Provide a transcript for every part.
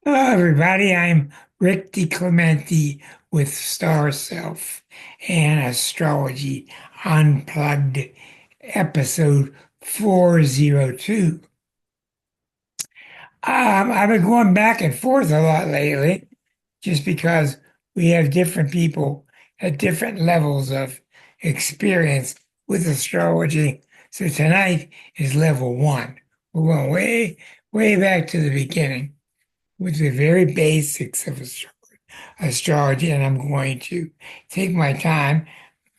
Hello, everybody. I'm Rick DiClemente with Star Self and Astrology Unplugged, episode 402. I've been going back and forth a lot lately just because we have different people at different levels of experience with astrology. So tonight is level one. We're going way, way back to the beginning with the very basics of astrology, and I'm going to take my time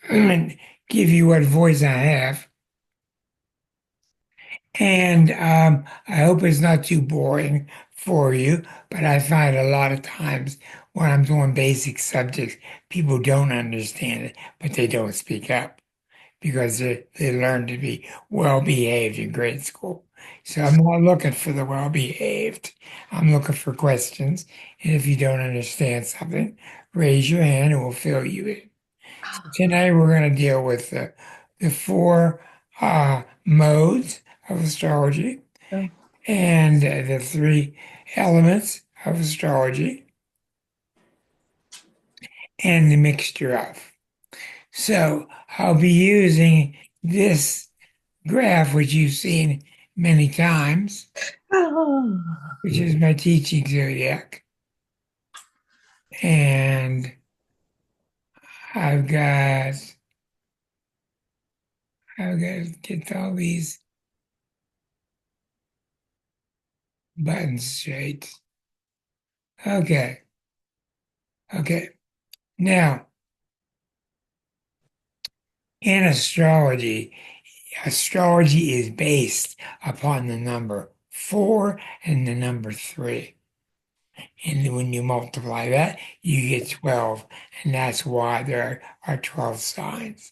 and give you what voice I have. And I hope it's not too boring for you, but I find a lot of times when I'm doing basic subjects, people don't understand it, but they don't speak up because they learn to be well behaved in grade school. So I'm not looking for the well behaved. I'm looking for questions. And if you don't understand something, raise your hand and we'll fill you in. So tonight we're going to deal with the four modes of astrology Oh, and the three elements of astrology and the mixture of. So I'll be using this graph, which you've seen many times, which is my teaching zodiac. And I've got I've got to get all these buttons straight. Okay, okay. Now, in astrology, astrology is based upon the number four and the number three. And when you multiply that, you get 12. And that's why there are 12 signs.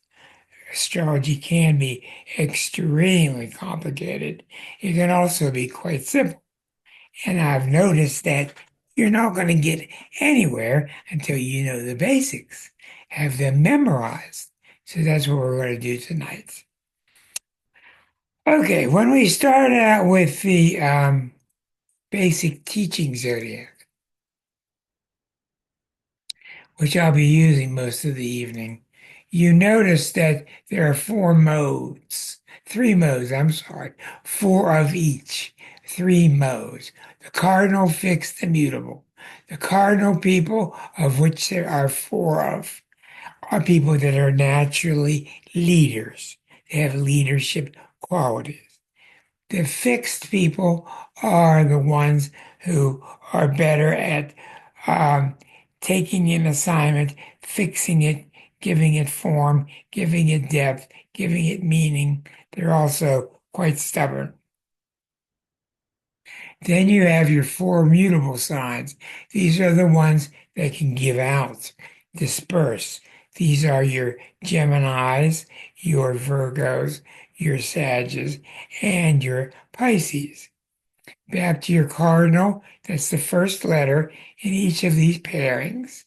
Astrology can be extremely complicated. It can also be quite simple. And I've noticed that you're not going to get anywhere until you know the basics, have them memorized. So that's what we're going to do tonight. Okay, when we start out with the basic teaching zodiac, which I'll be using most of the evening, you notice that there are three modes, I'm sorry, four of each, three modes. The cardinal, fixed, immutable. The cardinal people, of which there are four of, are people that are naturally leaders. They have leadership qualities. The fixed people are the ones who are better at um, taking an assignment, fixing it, giving it form, giving it depth, giving it meaning. They're also quite stubborn. Then you have your four mutable signs. These are the ones that can give out, disperse. These are your Geminis, your Virgos, your Sagittarius, and your Pisces. Back to your cardinal, that's the first letter in each of these pairings.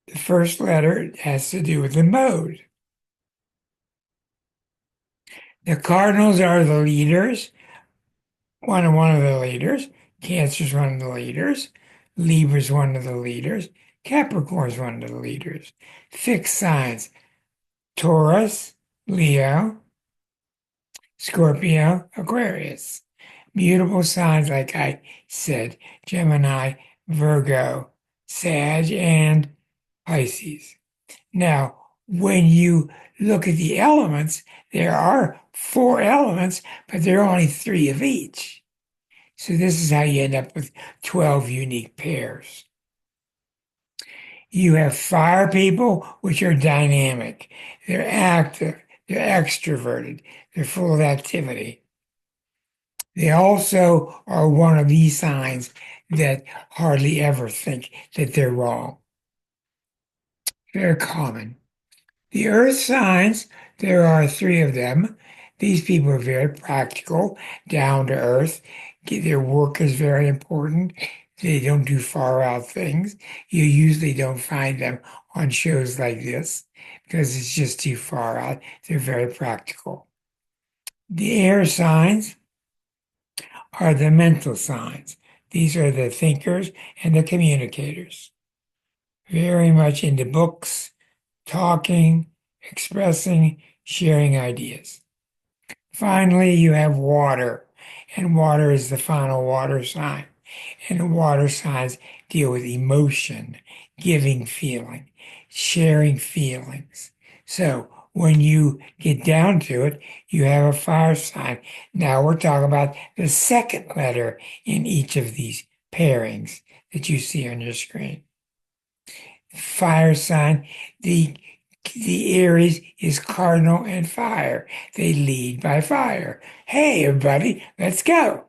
The first letter has to do with the mode. The cardinals are the leaders, one of the leaders. Cancer's one of the leaders. Libra's one of the leaders. Capricorn's one of the leaders. Fixed signs, Taurus, Leo, Scorpio, Aquarius. Mutable signs, like I said, Gemini, Virgo, Sag, and Pisces. Now, when you look at the elements, there are four elements, but there are only three of each. So this is how you end up with 12 unique pairs. You have fire people, which are dynamic. They're active, they're extroverted, they're full of activity. They also are one of these signs that hardly ever think that they're wrong. Very common. The earth signs, there are three of them. These people are very practical, down to earth. Their work is very important. They don't do far out things. You usually don't find them on shows like this because it's just too far out. They're very practical. The air signs are the mental signs. These are the thinkers and the communicators. Very much into books, talking, expressing, sharing ideas. Finally, you have water, and water is the final water sign. And water signs deal with emotion, giving feeling, sharing feelings. So when you get down to it, you have a fire sign. Now we're talking about the second letter in each of these pairings that you see on your screen. Fire sign, the Aries is cardinal and fire. They lead by fire. Hey, everybody, let's go.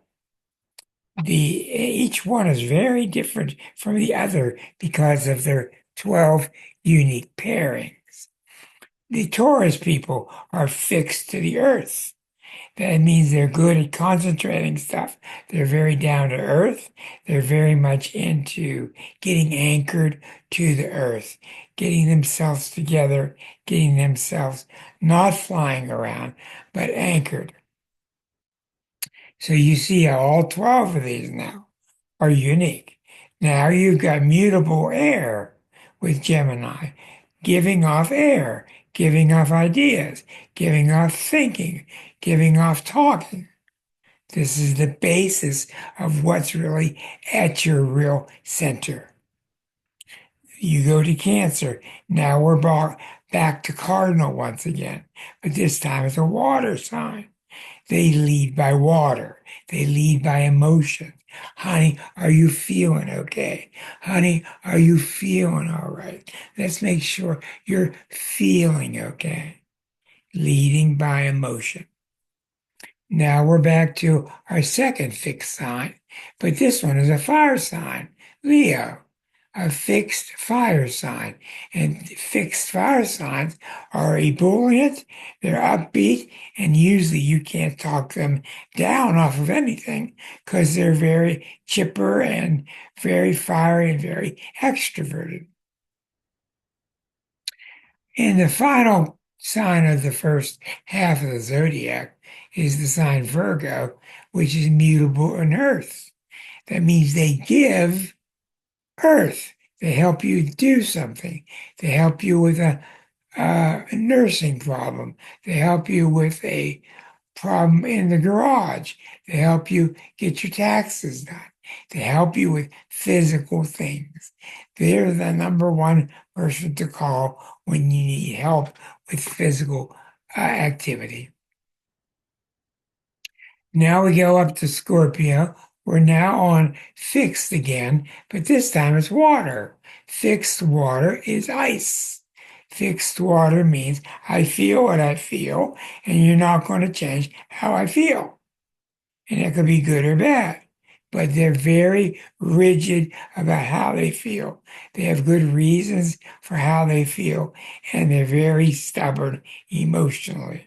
Each one is very different from the other because of their 12 unique pairings. The Taurus people are fixed to the earth. That means they're good at concentrating stuff. They're very down to earth. They're very much into getting anchored to the earth, getting themselves together, getting themselves not flying around, but anchored. So you see how all 12 of these now are unique. Now you've got mutable air with Gemini, giving off air, giving off ideas, giving off thinking, giving off talking. This is the basis of what's really at your real center. You go to Cancer. Now we're back to Cardinal once again, but this time it's a water sign. They lead by water. They lead by emotion. Honey, are you feeling okay? Honey, are you feeling all right? Let's make sure you're feeling okay. Leading by emotion. Now we're back to our second fixed sign, but this one is a fire sign, Leo, a fixed fire sign. And fixed fire signs are ebullient, they're upbeat, and usually you can't talk them down off of anything because they're very chipper and very fiery and very extroverted. And the final sign of the first half of the zodiac is the sign Virgo, which is mutable in earth. That means they give earth. They help you do something. They help you with a nursing problem. They help you with a problem in the garage. They help you get your taxes done. They help you with physical things. They're the number one person to call when you need help with physical activity. Now we go up to Scorpio. We're now on fixed again, but this time it's water. Fixed water is ice. Fixed water means I feel what I feel, and you're not going to change how I feel. And it could be good or bad, but they're very rigid about how they feel. They have good reasons for how they feel, and they're very stubborn emotionally.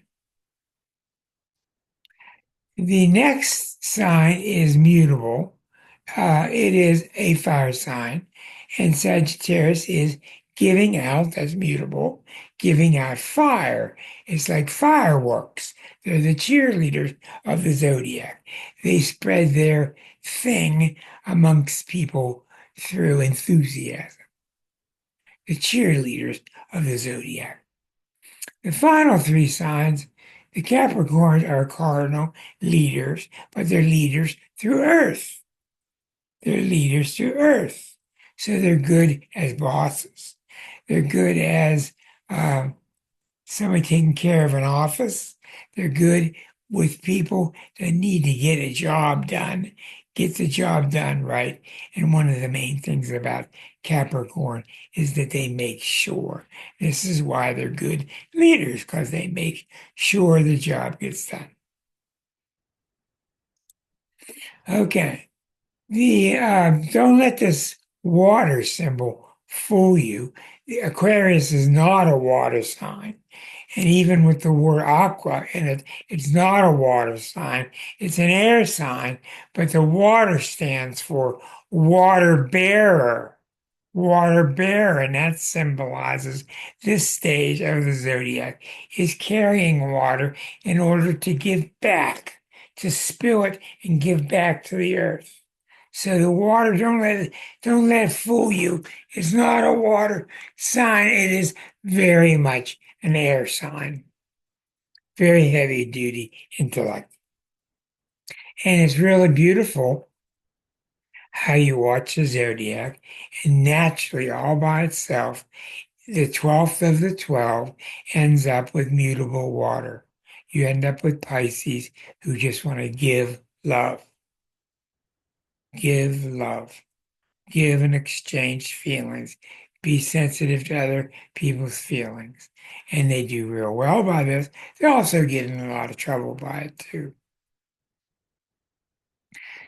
The next sign is mutable. It is a fire sign, and Sagittarius is giving out, that's mutable, giving out fire. It's like fireworks. They're the cheerleaders of the zodiac. They spread their thing amongst people through enthusiasm. The cheerleaders of the zodiac. The final three signs, the Capricorns are cardinal leaders, but they're leaders through Earth. They're leaders through Earth. So they're good as bosses. They're good as somebody taking care of an office. They're good with people that need to get a job done, get the job done right. And one of the main things about Capricorn is that they make sure. This is why they're good leaders, because they make sure the job gets done. Okay. The don't let this water symbol fool you. The Aquarius is not a water sign. And even with the word aqua in it, it's not a water sign. It's an air sign, but the water stands for water bearer. Water bearer, and that symbolizes this stage of the zodiac is carrying water in order to give back, to spill it and give back to the earth. So the water, don't let it fool you. It's not a water sign. It is very much an air sign, very heavy duty intellect. And it's really beautiful how you watch the zodiac, and naturally, all by itself, the 12th of the 12 ends up with mutable water. You end up with Pisces who just want to give love, give and exchange feelings, be sensitive to other people's feelings. And they do real well by this. They also get in a lot of trouble by it too.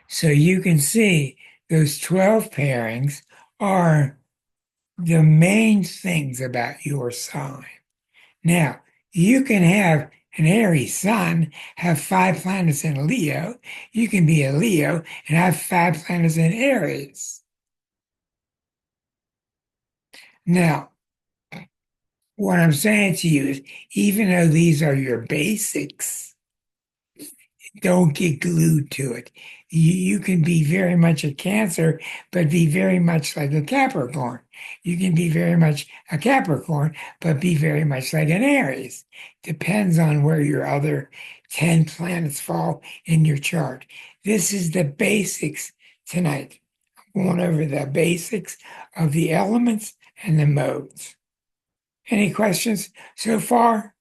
So you can see those 12 pairings are the main things about your sign. Now, you can have an Aries sun, have five planets in Leo. You can be a Leo and have five planets in Aries. Now, what I'm saying to you is, even though these are your basics, don't get glued to it. You can be very much a Cancer, but be very much like a Capricorn. You can be very much a Capricorn, but be very much like an Aries. Depends on where your other 10 planets fall in your chart. This is the basics tonight. Going over the basics of the elements and the modes. Any questions so far?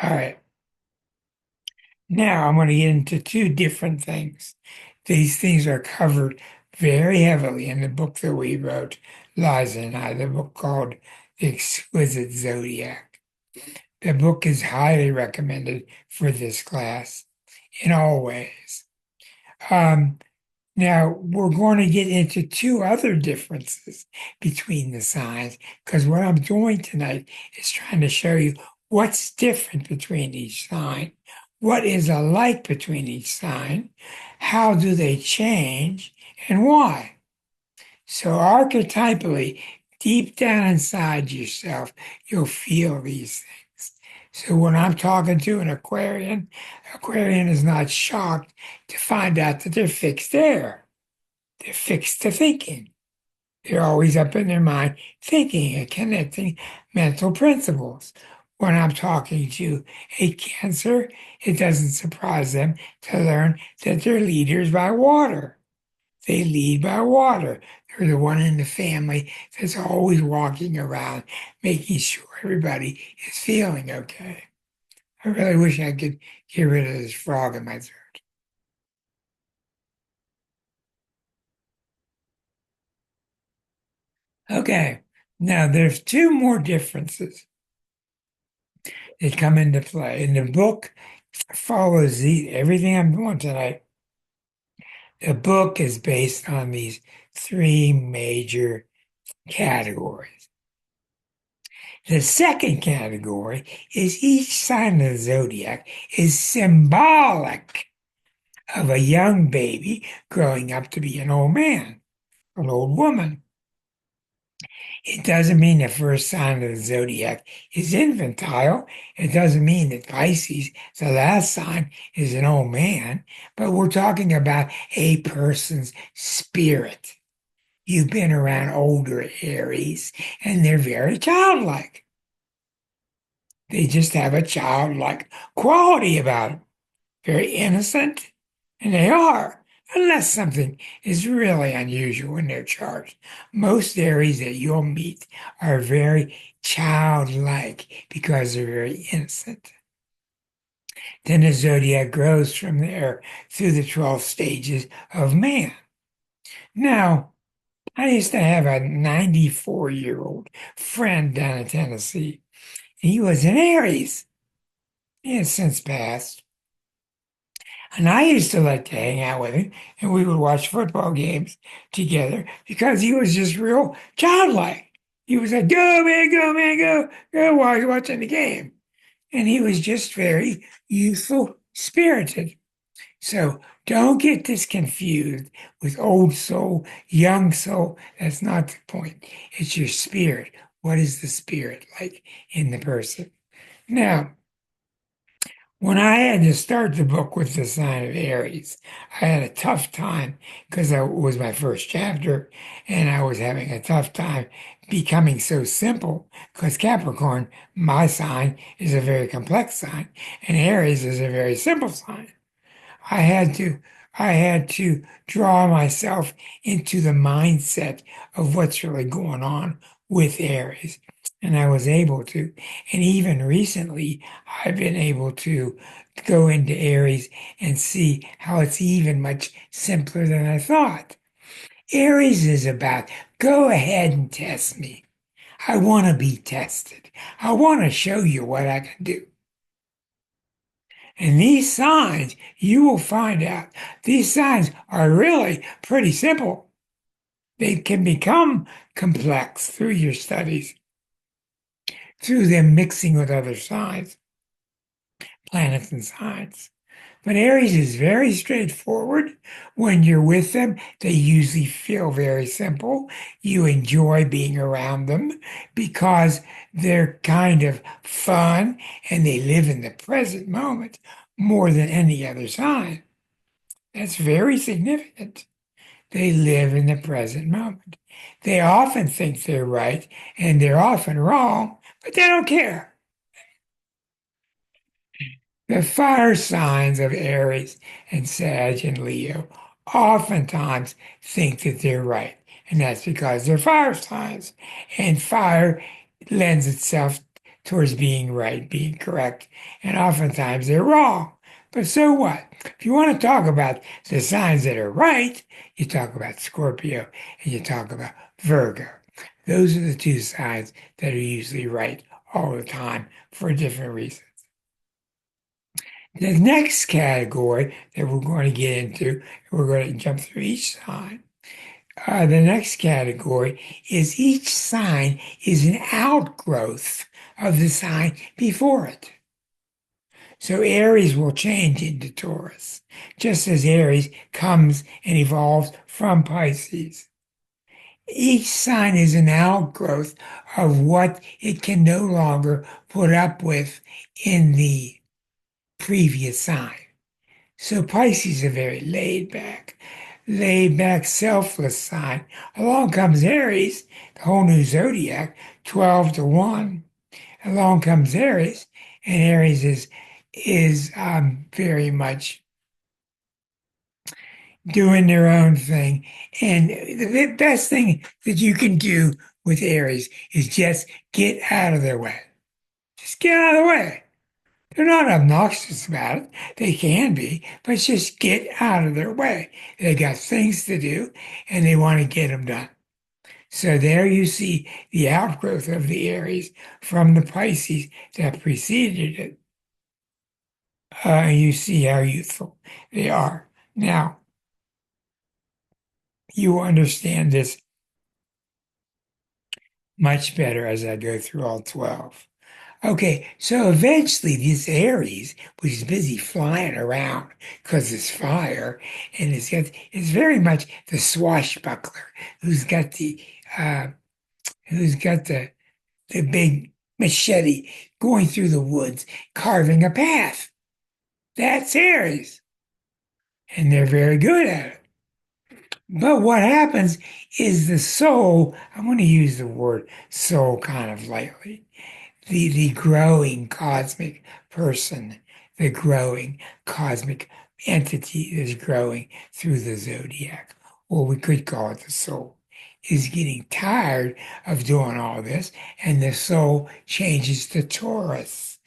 All right. Now I'm going to get into two different things. These things are covered very heavily in the book that we wrote, Liza and I, the book called The Exquisite Zodiac. The book is highly recommended for this class in all ways. Um, Now, we're going to get into two other differences between the signs because what I'm doing tonight is trying to show you what's different between each sign, what is alike between each sign, how do they change, and why. So, archetypally, deep down inside yourself, you'll feel these things. So, when I'm talking to an Aquarian is not shocked to find out that they're fixed there. They're fixed to thinking. They're always up in their mind thinking and connecting mental principles. When I'm talking to a Cancer, it doesn't surprise them to learn that they're leaders by water. They lead by water. They're the one in the family that's always walking around, making sure everybody is feeling okay. I really wish I could get rid of this frog in my throat. Okay, now there's two more differences that come into play. And the book follows everything I'm doing tonight. The book is based on these three major categories. The second category is each sign of the zodiac is symbolic of a young baby growing up to be an old man, an old woman. It doesn't mean the first sign of the zodiac is infantile. It doesn't mean that Pisces, the last sign, is an old man, but we're talking about a person's spirit. You've been around older Aries, and they're very childlike. They just have a childlike quality about them, very innocent, and they are, unless something is really unusual in their chart. Most Aries that you'll meet are very childlike because they're very innocent. Then the zodiac grows from there through the 12 stages of man. Now, I used to have a 94-year-old friend down in Tennessee. He was an Aries. He has since passed. And I used to like to hang out with him, and we would watch football games together because he was just real childlike. He was like, go, man, go, while he's watching the game. And he was just very youthful spirited. So don't get this confused with old soul, young soul. That's not the point. It's your spirit. What is the spirit like in the person? Now, When I had to start the book with the sign of Aries, I had a tough time because it was my first chapter and I was having a tough time becoming so simple because Capricorn, my sign, is a very complex sign and Aries is a very simple sign. I had to I had to draw myself into the mindset of what's really going on with Aries. And I was able to. And even recently, I've been able to go into Aries and see how it's even much simpler than I thought. Aries is about go ahead and test me. I want to be tested. I want to show you what I can do. And these signs, you will find out, these signs are really pretty simple. They can become complex through your studies, through them mixing with other signs, planets and signs. But Aries is very straightforward. When you're with them, they usually feel very simple. You enjoy being around them because they're kind of fun and they live in the present moment more than any other sign. That's very significant. They live in the present moment. They often think they're right and they're often wrong, but they don't care. The fire signs of Aries and Sag and Leo oftentimes think that they're right, and that's because they're fire signs. And fire lends itself towards being right, being correct, and oftentimes they're wrong. But so what? If you want to talk about the signs that are right, you talk about Scorpio and you talk about Virgo. Those are the two signs that are usually right all the time for different reasons. The next category that we're going to get into, we're going to jump through each sign. The next category is each sign is an outgrowth of the sign before it. So Aries will change into Taurus, just as Aries comes and evolves from Pisces. Each sign is an outgrowth of what it can no longer put up with in the previous sign. So Pisces is a very laid back, selfless sign. Along comes Aries, the whole new zodiac, 12 to 1. Along comes Aries, and Aries is very much doing their own thing. And the best thing that you can do with Aries is just get out of their way. Just get out of the way. They're not obnoxious about it. They can be, but just get out of their way. They got things to do and they want to get them done. So there you see the outgrowth of the Aries from the Pisces that preceded it. You see how youthful they are. Now, you will understand this much better as I go through all 12. Okay, so eventually this Aries, which is busy flying around because it's fire, and it's very much the swashbuckler who's got the uh, who's got the big machete going through the woods, carving a path. That's Aries, and they're very good at it. But what happens is the soul, I want to use the word soul kind of lightly, the growing cosmic person, the growing cosmic entity that's growing through the zodiac, or we could call it the soul, is getting tired of doing all this, and the soul changes to Taurus.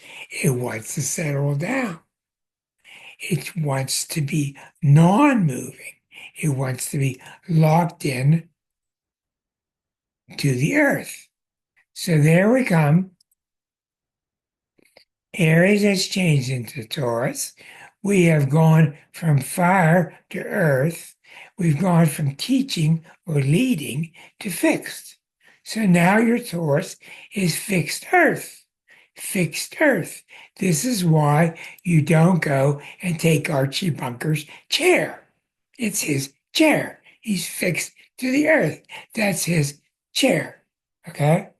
It wants to settle down. It wants to be non-moving. It wants to be locked in to the earth. So there we come. Aries has changed into Taurus. We have gone from fire to earth. We've gone from teaching or leading to fixed. So now your Taurus is fixed earth. Fixed earth. This is why you don't go and take Archie Bunker's chair. It's his chair. He's fixed to the earth. That's his chair. Okay?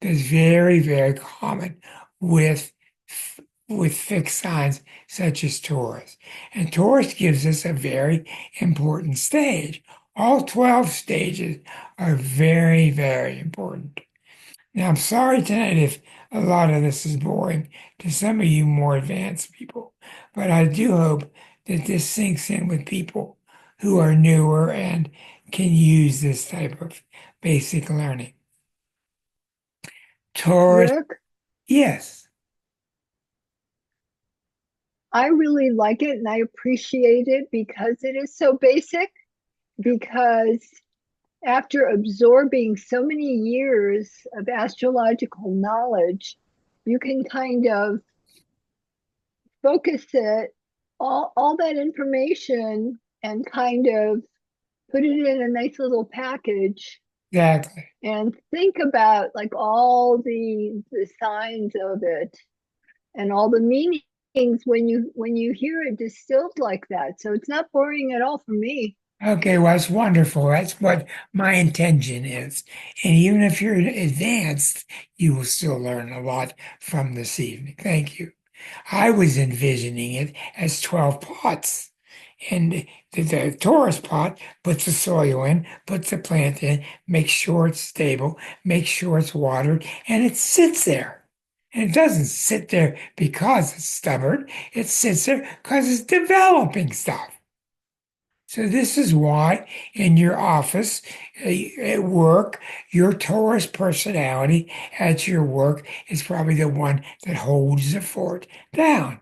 That's very, very common with with fixed signs such as Taurus. And Taurus gives us a very important stage. All 12 stages are very, very important. Now, I'm sorry tonight if a lot of this is boring to some of you more advanced people, but I do hope that this sinks in with people who are newer and can use this type of basic learning. Taurus, Rick, yes, I really like it and I appreciate it because it is so basic. Because after absorbing so many years of astrological knowledge, you can kind of focus it, all that information, and kind of put it in a nice little package exactly. and think about like all the signs of it and all the meanings when you hear it distilled like that. So it's not boring at all for me. Okay, well, that's wonderful. That's what my intention is. And even if you're advanced, you will still learn a lot from this evening. Thank you. I was envisioning it as 12 pots. And the Taurus pot puts the soil in, puts the plant in, makes sure it's stable, makes sure it's watered, and it sits there. And it doesn't sit there because it's stubborn. It sits there because it's developing stuff. So this is why in your office, at work, your Taurus personality at your work is probably the one that holds the fort down,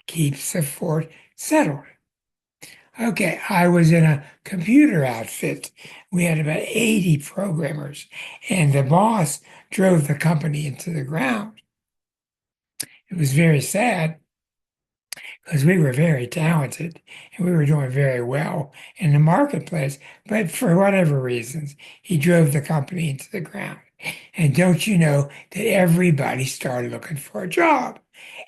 keeps the fort settled. Okay, I was in a computer outfit. We had about 80 programmers, and the boss drove the company into the ground. It was very sad because we were very talented and we were doing very well in the marketplace. But for whatever reasons, he drove the company into the ground. And don't you know that everybody started looking for a job?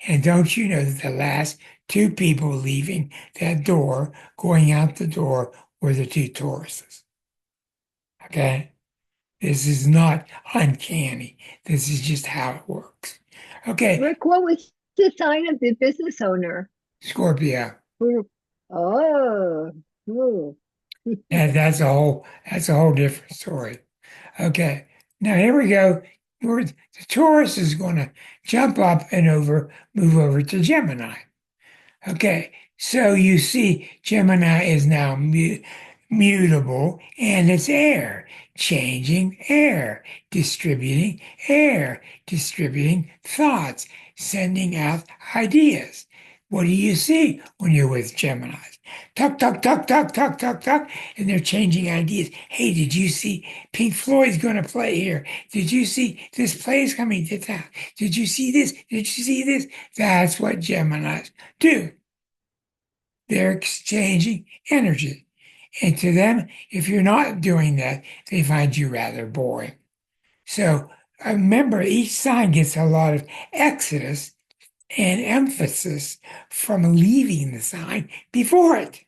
And don't you know that the last two people leaving that door, going out the door, were the two Tauruses? Okay? This is not uncanny. This is just how it works. Okay, Rick, what was the sign of the business owner? Scorpio. Oh, oh. And that's a whole different story. Okay. Now here we go. The Taurus is going to jump up and move over to Gemini. Okay, so you see, Gemini is now mutable and it's distributing air, distributing thoughts, sending out ideas. What do you see when you're with Geminis? Tuck, tuck, tuck, tuck, tuck, tuck, tuck, and they're changing ideas. Hey, did you see Pink Floyd's going to play here? Did you see this play is coming to town? Did you see this? Did you see this? That's what Geminis do. They're exchanging energy. And to them, if you're not doing that, they find you rather boring. So remember, each sign gets a lot of exodus and emphasis from leaving the sign before it.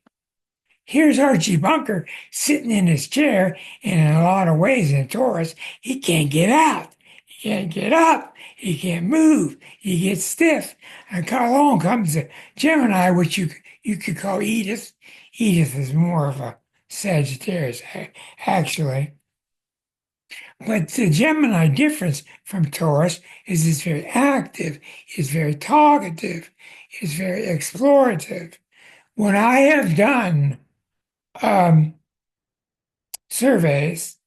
Here's Archie Bunker sitting in his chair, and in a lot of ways in Taurus, he can't get out. He can't get up. He can't move. He gets stiff. And along comes a Gemini, which you could call Edith. Edith is more of a Sagittarius, actually. But the Gemini difference from Taurus is it's very active, it's very talkative, it's very explorative. When I have done um, surveys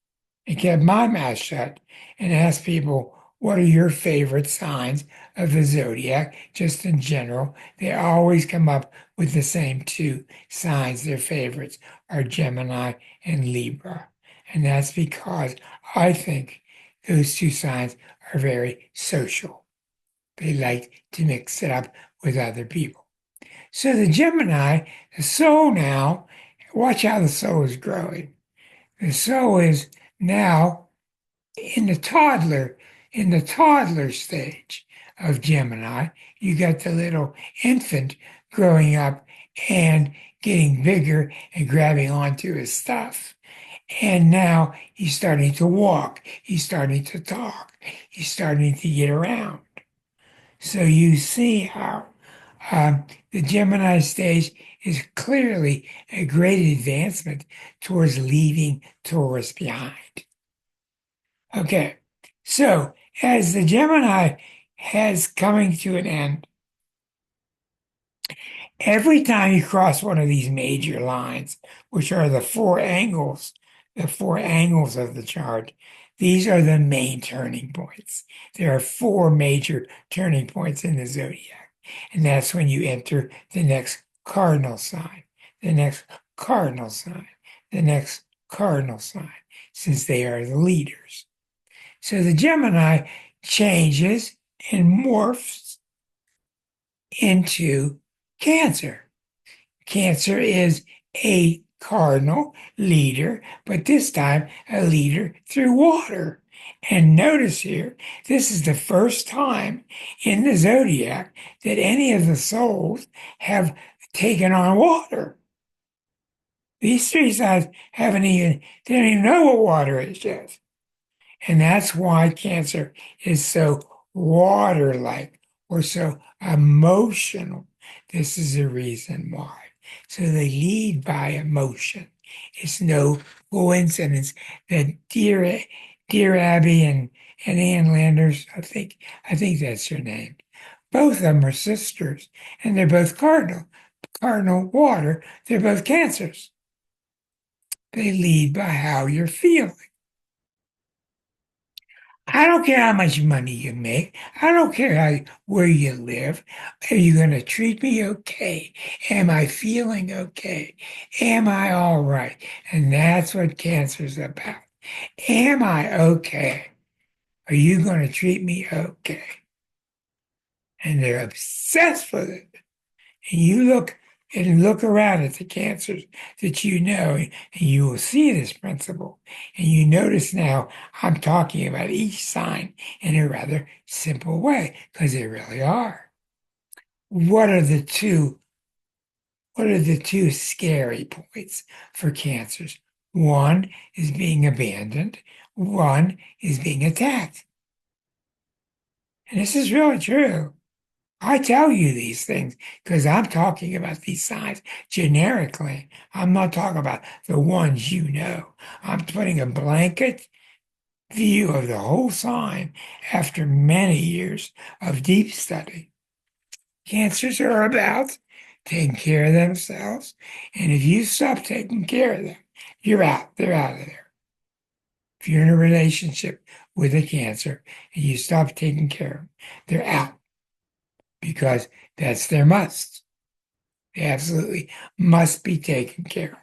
and kept my mouth shut and asked people, what are your favorite signs of the zodiac, just in general? They always come up with the same two signs. Their favorites are Gemini and Libra. And that's because I think those two signs are very social. They like to mix it up with other people. So the Gemini, the soul now, watch how the soul is growing. The soul is now in the toddler stage of Gemini. You got the little infant growing up and getting bigger and grabbing onto his stuff. And now he's starting to walk. He's starting to talk. He's starting to get around. So you see how the Gemini stage is clearly a great advancement towards leaving Taurus behind. Okay, so as the Gemini has coming to an end, every time you cross one of these major lines, which are the four angles of the chart, these are the main turning points. There are four major turning points in the zodiac, and that's when you enter the next cardinal sign, the next cardinal sign, the next cardinal sign, since they are the leaders. So the Gemini changes and morphs into Cancer. Cancer is a cardinal leader, but this time a leader through water. And notice here, this is the first time in the zodiac that any of the souls have taken on water. These three signs they don't even know what water is yet. And that's why Cancer is so water-like or so emotional. This is the reason why. So they lead by emotion. It's no coincidence that dear Abby and Ann Landers, I think that's her name. Both of them are sisters, and they're both cardinal water. They're both cancers. They lead by how you're feeling. I don't care how much money you make. I don't care where you live. Are you going to treat me okay? Am I feeling okay? Am I all right? And that's what cancer's about. Am I okay? Are you going to treat me okay? And they're obsessed with it. And you look around at the cancers that you know, and you will see this principle. And you notice now I'm talking about each sign in a rather simple way because they really are. What are the two? What are the two scary points for cancers? One is being abandoned. One is being attacked. And this is really true. I tell you these things because I'm talking about these signs generically. I'm not talking about the ones you know. I'm putting a blanket view of the whole sign after many years of deep study. Cancers are about taking care of themselves, and if you stop taking care of them, you're out. They're out of there. If you're in a relationship with a cancer and you stop taking care of them, they're out because that's their must. They absolutely must be taken care of,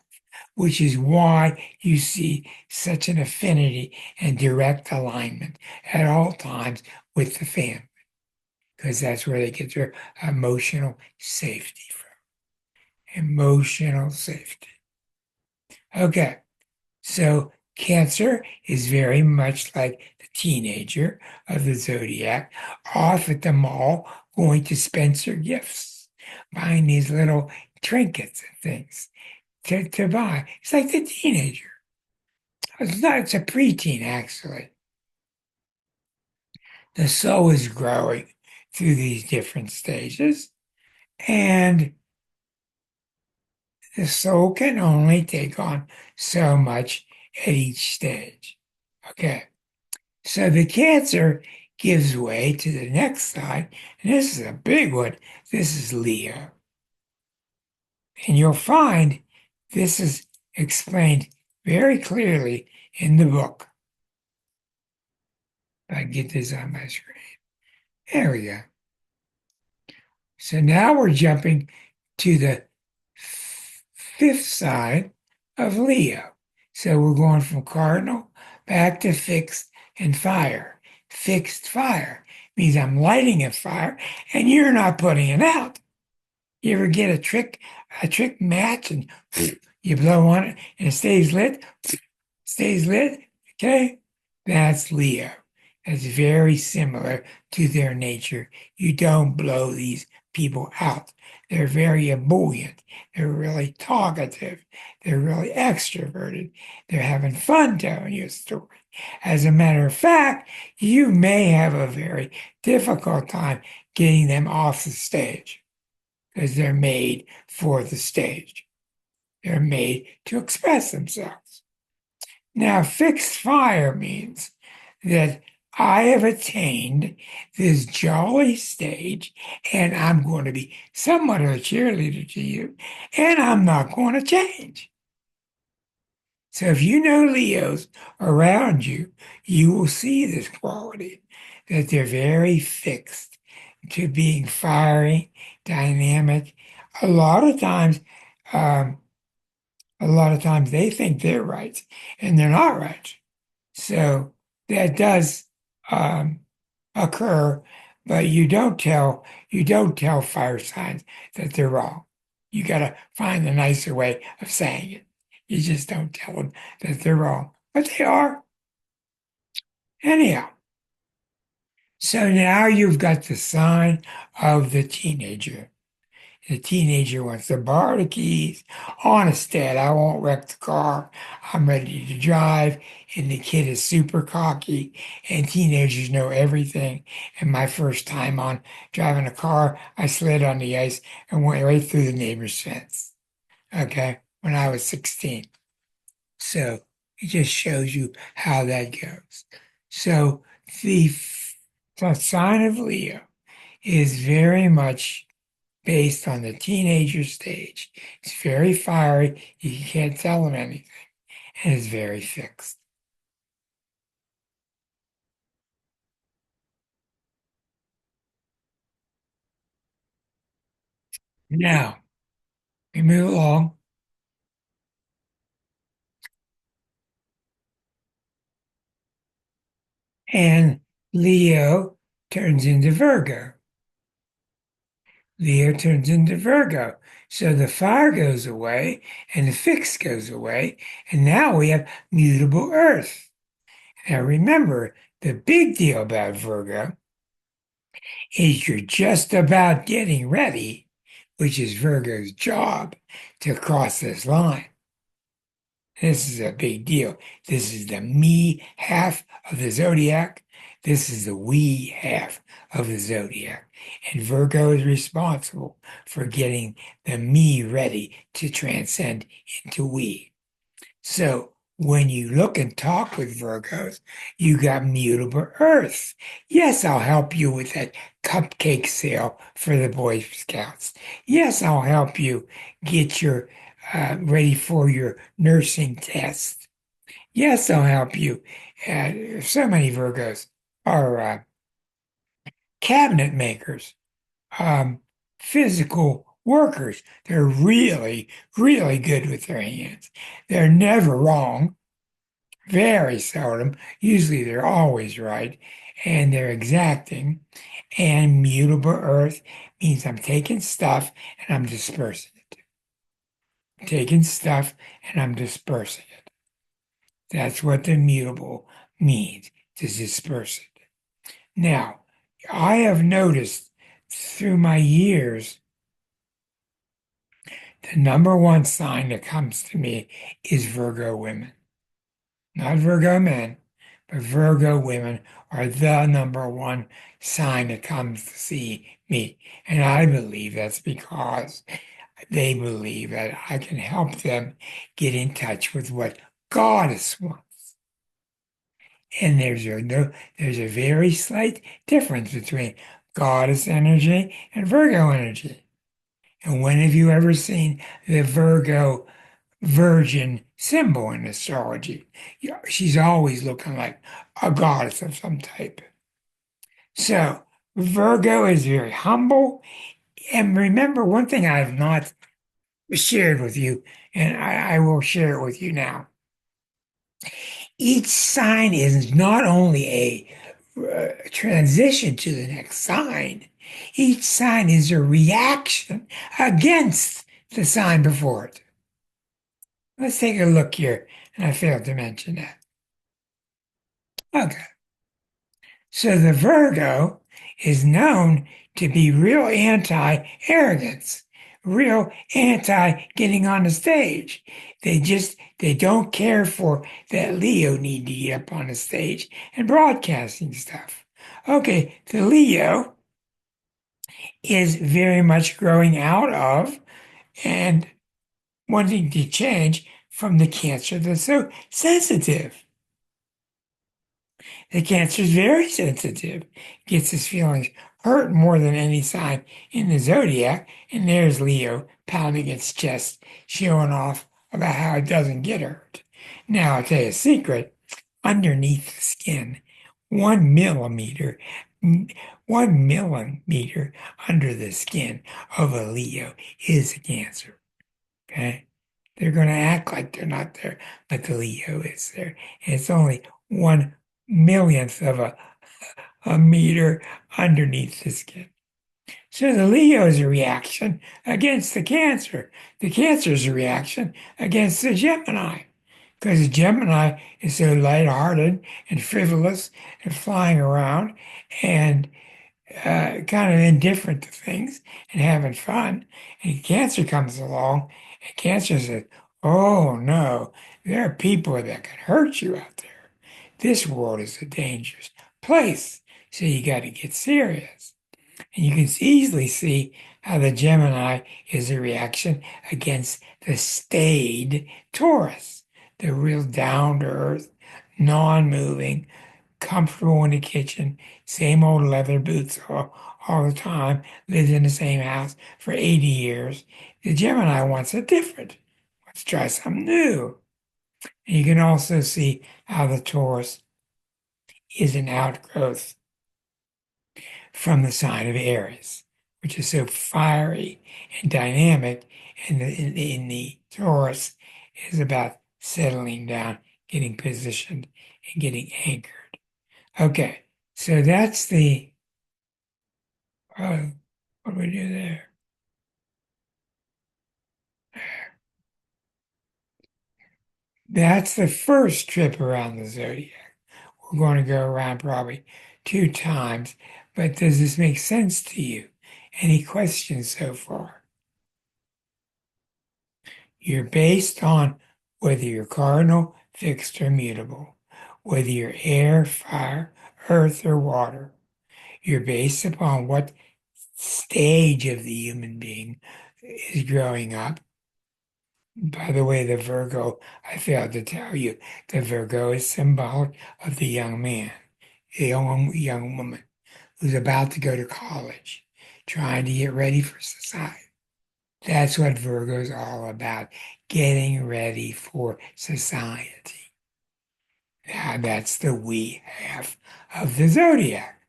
which is why you see such an affinity and direct alignment at all times with the family, because that's where they get their emotional safety from. Emotional safety. Okay, so Cancer is very much like the teenager of the zodiac, off at the mall going to Spencer Gifts, buying these little trinkets and things to buy. It's like the teenager. It's not, it's a preteen actually. The soul is growing through these different stages, and the soul can only take on so much at each stage. Okay. So the Cancer gives way to the next side, and this is a big one. This is Leo. And you'll find this is explained very clearly in the book. If I can get this on my screen. There we go. So now we're jumping to the fifth side of Leo. So we're going from cardinal back to fixed and fire. Fixed fire means I'm lighting a fire and you're not putting it out. You ever get a trick match and you blow on it and it stays lit, okay? That's Leo. That's very similar to their nature. You don't blow these people out. They're very ebullient. They're really talkative. They're really extroverted. They're having fun telling you a story. As a matter of fact, you may have a very difficult time getting them off the stage because they're made for the stage. They're made to express themselves. Now, fixed fire means that I have attained this jolly stage and I'm going to be somewhat of a cheerleader to you and I'm not going to change. So if you know Leos around you, you will see this quality that they're very fixed to being fiery, dynamic. A lot of times, um, a lot of times they think they're right and they're not right. So that does um, occur, but you don't tell fire signs that they're wrong. You got to find the nicer way of saying it. You just don't tell them that they're wrong, but they are. Anyhow, so now you've got the sign of the teenager. The teenager wants to borrow the keys. Honest, Dad, I won't wreck the car. I'm ready to drive. And the kid is super cocky, and teenagers know everything. And my first time on driving a car, I slid on the ice and went right through the neighbor's fence. Okay, when I was 16. So it just shows you how that goes. So the, the sign of Leo is very much based on the teenager stage. It's very fiery. You can't tell them anything. And it's very fixed. Now, we move along, and Leo turns into Virgo. Leo turns into Virgo. So the fire goes away and the fix goes away. And now we have mutable earth. Now remember, the big deal about Virgo is you're just about getting ready, which is Virgo's job, to cross this line. This is a big deal. This is the me half of the zodiac. This is the we half of the zodiac. And Virgo is responsible for getting the me ready to transcend into we. So when you look and talk with Virgos, you got mutable earth. Yes, I'll help you with that cupcake sale for the Boy Scouts. Yes, I'll help you get your ready for your nursing test. Yes, I'll help you. So many Virgos are cabinet makers, um, physical workers. They're really, really good with their hands. They're never wrong, very seldom. Usually they're always right, and they're exacting. And mutable earth means I'm taking stuff and I'm dispersing it. Taking stuff and I'm dispersing it. That's what the mutable means, to disperse it. Now, I have noticed through my years, the number one sign that comes to me is Virgo women. Not Virgo men, but Virgo women are the number one sign that comes to see me. And I believe that's because they believe that I can help them get in touch with what Goddess wants. And there's a very slight difference between Goddess energy and Virgo energy. And when have you ever seen the Virgo virgin symbol in astrology? She's always looking like a goddess of some type. So Virgo is very humble. And remember, one thing I have not shared with you, and I will share it with you now. Each sign is not only a transition to the next sign, each sign is a reaction against the sign before it. Let's take a look here, and I failed to mention that. Okay, so the Virgo is known to be real anti-arrogance, real anti getting on the stage. They don't care for that Leo need to get up on the stage and broadcasting stuff. Okay, the Leo is very much growing out of and wanting to change from the Cancer that's so sensitive. The Cancer is very sensitive, gets his feelings hurt more than any sign in the zodiac, and there's Leo pounding its chest, showing off about how it doesn't get hurt. Now, I'll tell you a secret underneath the skin, 1 millimeter, 1 millimeter under the skin of a Leo is a Cancer. Okay? They're going to act like they're not there, but the Leo is there. And it's only 1 millionth of a meter underneath the skin. So the Leo is a reaction against the Cancer. The Cancer is a reaction against the Gemini. Because the Gemini is so lighthearted and frivolous and flying around and kind of indifferent to things and having fun. And Cancer comes along, and Cancer says, "Oh no, there are people that can hurt you out there. This world is a dangerous place, so you got to get serious." And you can easily see how the Gemini is a reaction against the staid Taurus, the real down to earth, non moving, comfortable in the kitchen, same old leather boots all the time, lived in the same house for 80 years. The Gemini wants it different, wants to try something new. And you can also see how the Taurus is an outgrowth from the sign of Aries, which is so fiery and dynamic, and the Taurus is about settling down, getting positioned, and getting anchored. Okay, so that's the what do we do there? That's the first trip around the zodiac. We're going to go around probably 2 times, but does this make sense to you? Any questions so far? You're based on whether you're cardinal, fixed, or mutable, whether you're air, fire, earth, or water. You're based upon what stage of the human being is growing up. By the way, the Virgo, I failed to tell you, the Virgo is symbolic of the young man, the young woman who's about to go to college, trying to get ready for society. That's what Virgo's all about, getting ready for society. Now, that's the we half of the zodiac.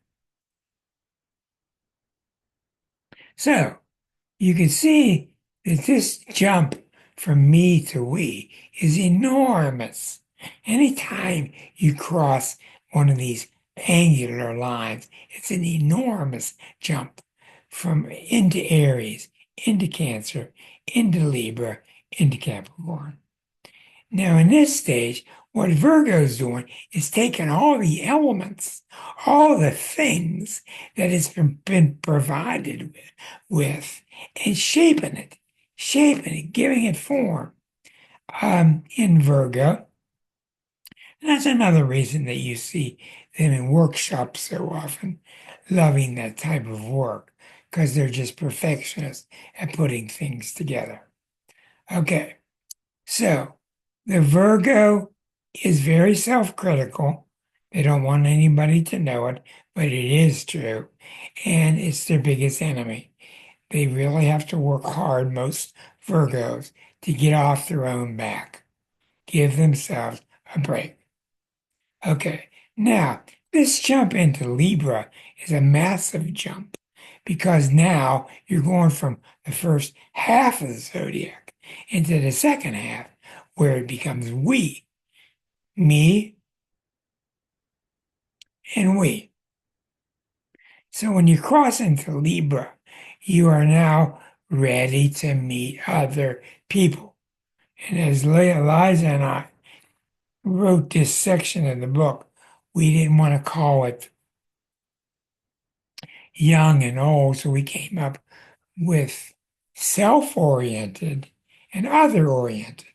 So, you can see that this jump from me to we is enormous. Anytime you cross one of these angular lines, it's an enormous jump from into Aries, into Cancer, into Libra, into Capricorn. Now, in this stage, what Virgo's doing is taking all the elements, all the things that has been provided with, and shaping it, giving it form. In Virgo, and that's another reason that you see them in workshops so often, loving that type of work, because they're just perfectionists at putting things together. Okay, so the Virgo is very self-critical. They don't want anybody to know it, but it is true. And it's their biggest enemy. They really have to work hard, most Virgos, to get off their own back, give themselves a break. Okay, now this jump into Libra is a massive jump because now you're going from the first half of the zodiac into the second half where it becomes we, me, and we. So when you cross into Libra, you are now ready to meet other people. And as Eliza and I wrote this section of the book, we didn't want to call it young and old, so we came up with self-oriented, and other-oriented.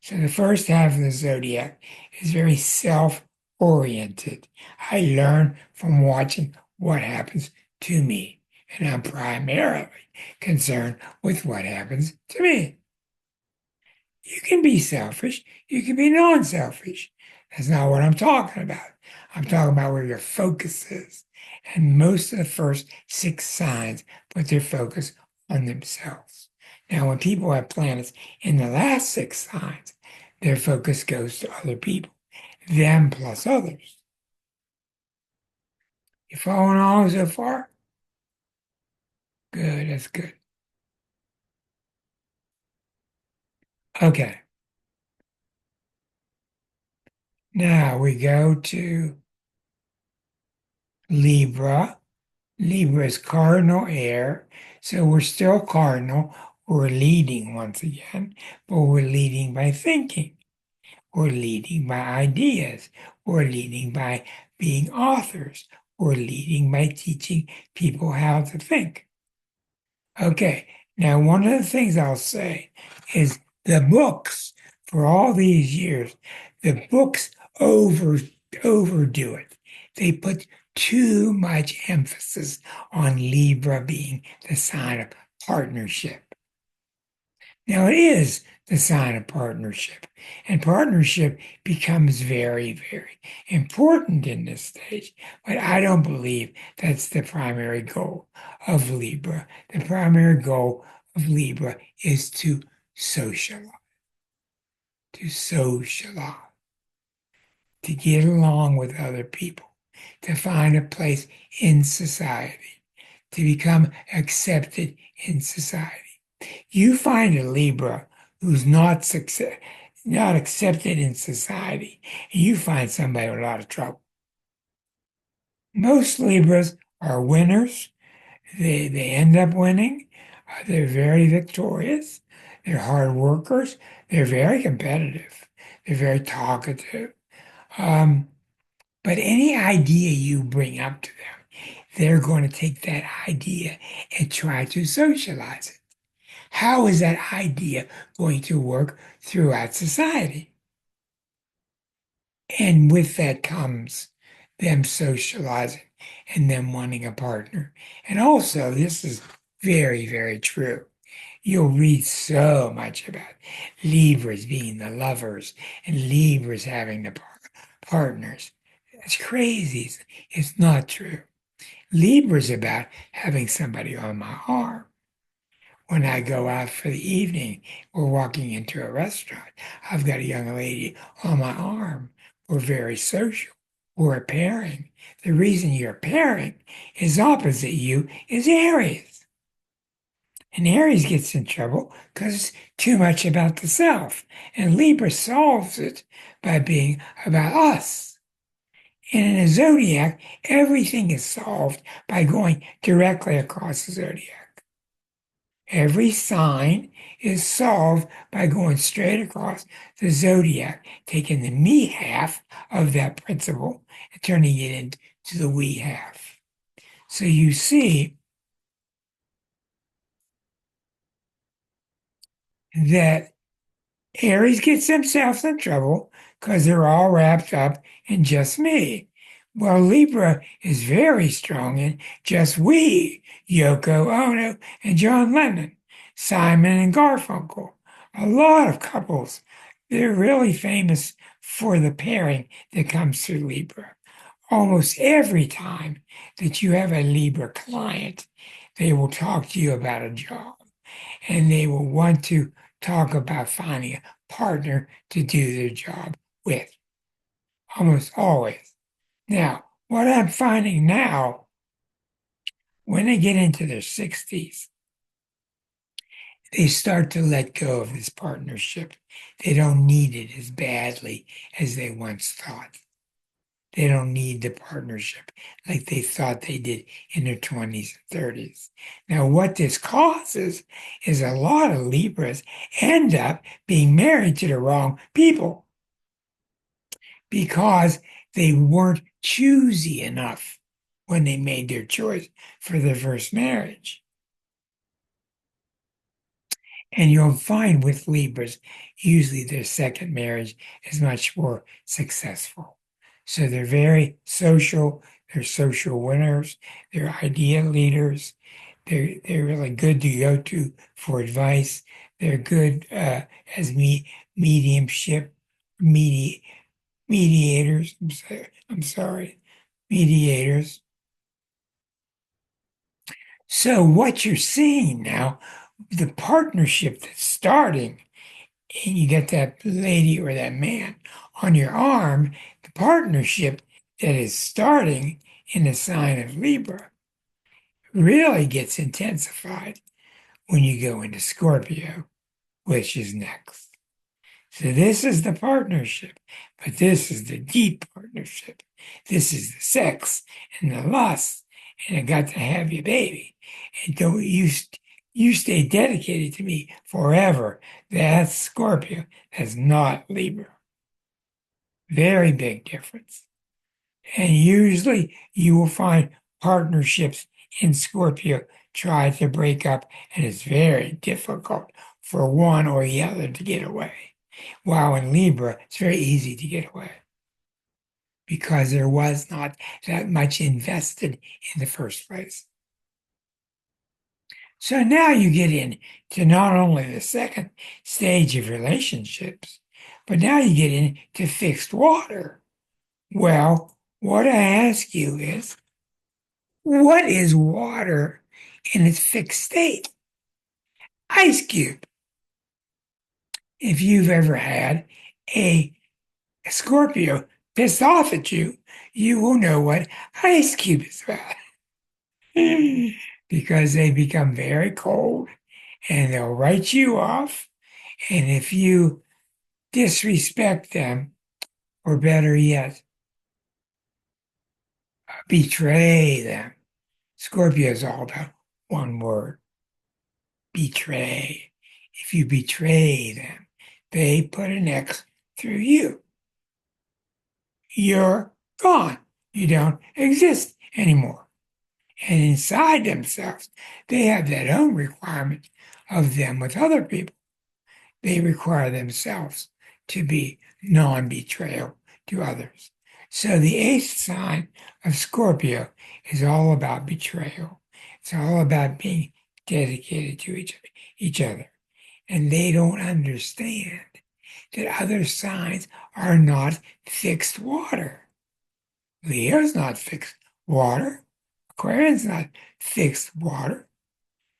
So the first half of the zodiac is very self-oriented. I learn from watching what happens to me, and I'm primarily concerned with what happens to me. You can be selfish, you can be non-selfish. That's not what I'm talking about. I'm talking about where your focus is. And most of the first six signs put their focus on themselves. Now, when people have planets in the last six signs, their focus goes to other people, them plus others. You following along so far? Good, that's good. Okay, now we go to Libra. Libra is cardinal air, so we're still cardinal. We're leading once again, but we're leading by thinking. We're leading by ideas. We're leading by being authors. We're leading by teaching people how to think. Okay, now one of the things I'll say is the books for all these years, the books over overdo it. They put too much emphasis on Libra being the sign of partnership. Now it is the sign of partnership, and partnership becomes very, very important in this stage. But I don't believe that's the primary goal of Libra. The primary goal of Libra is socialize, to socialize, to get along with other people, to find a place in society, to become accepted in society. You find a Libra who's not accepted in society, and you find somebody with a lot of trouble. Most Libras are winners. They end up winning. They're very victorious. They're hard workers. They're very competitive. They're very talkative. Um, but any idea you bring up to them, they're going to take that idea and try to socialize it. How is that idea going to work throughout society? And with that comes them socializing and them wanting a partner. And also, this is very, very true. You'll read so much about Libras being the lovers and Libras having the partners. That's crazy. It's not true. Libra's about having somebody on my arm. When I go out for the evening, we're walking into a restaurant. I've got a young lady on my arm. We're very social. We're a pairing. The reason you're a pairing is opposite you is Aries. And Aries gets in trouble because it's too much about the self. And Libra solves it by being about us. And in a zodiac, everything is solved by going directly across the zodiac. Every sign is solved by going straight across the zodiac, taking the me half of that principle and turning it into the we half. So you see that Aries gets themselves in trouble because they're all wrapped up in just me. Well, Libra is very strong in just we, Yoko Ono and John Lennon, Simon and Garfunkel. A lot of couples, they're really famous for the pairing that comes through Libra. Almost every time that you have a Libra client, they will talk to you about a job and they will want to talk about finding a partner to do their job with, almost always. Now, what I'm finding now, when they get into their 60s, they start to let go of this partnership. They don't need it as badly as they once thought. They don't need the partnership like they thought they did in their 20s and 30s. Now, what this causes is a lot of Libras end up being married to the wrong people because they weren't choosy enough when they made their choice for their first marriage. And you'll find with Libras, usually their second marriage is much more successful. So they're very social, they're social winners, they're idea leaders, they're really good to go to for advice. They're good as mediumship, medi mediators. I'm sorry, mediators. So what you're seeing now, the partnership that's starting, and you get that lady or that man on your arm, the partnership that is starting in the sign of Libra really gets intensified when you go into Scorpio, which is next. So this is the partnership, but this is the deep partnership. This is the sex and the lust, and I got to have your baby. And don't you stay dedicated to me forever. That's Scorpio. That's not Libra. Very big difference. And usually you will find partnerships in Scorpio try to break up, and it's very difficult for one or the other to get away. While in Libra, it's very easy to get away because there was not that much invested in the first place. So now you get into not only the second stage of relationships, but now you get into fixed water. Well, what I ask you is, what is water in its fixed state? Ice cube. If you've ever had a Scorpio pissed off at you, you will know what ice cube is about. Because they become very cold and they'll write you off. And if you disrespect them, or better yet, betray them, Scorpio is all about one word: betray. If you betray them, they put an X through you. You're gone. You don't exist anymore. And inside themselves, they have that own requirement of them with other people. They require themselves to be non-betrayal to others. So the eighth sign of Scorpio is all about betrayal. It's all about being dedicated to each other. And they don't understand that other signs are not fixed water. Leo's not fixed water. Aquarian's not fixed water.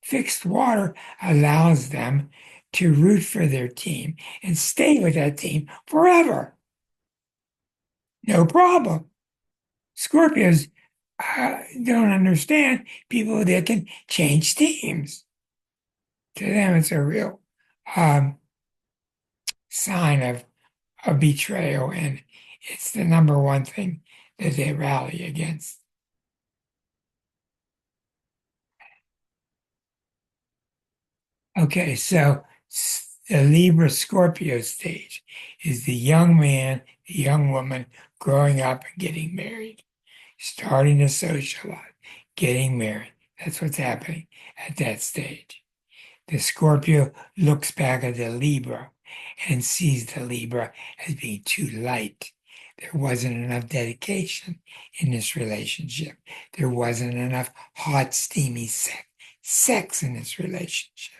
Fixed water allows them to root for their team and stay with that team forever. No problem. Scorpios don't understand people that can change teams. To them, it's a real um, sign of betrayal, and it's the number one thing that they rally against. Okay, so the Libra Scorpio stage is the young man, the young woman growing up and getting married, starting to socialize, getting married. That's what's happening at that stage. The Scorpio looks back at the Libra and sees the Libra as being too light. There wasn't enough dedication in this relationship. There wasn't enough hot, steamy sex in this relationship.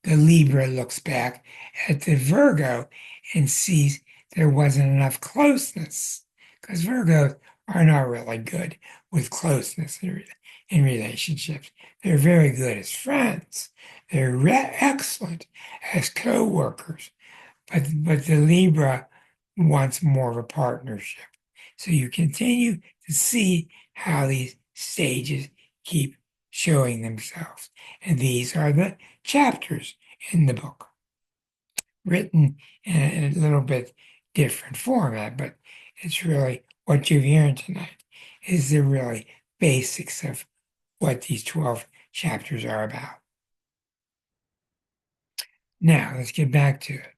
The Libra looks back at the Virgo and sees there wasn't enough closeness because Virgos are not really good with closeness in relationships. They're very good as friends. They're excellent as co-workers, but the Libra wants more of a partnership. So you continue to see how these stages keep showing themselves. And these are the chapters in the book, written in a little bit different format, but it's really what you're hearing tonight is the really basics of what these 12 chapters are about. Now, let's get back to it.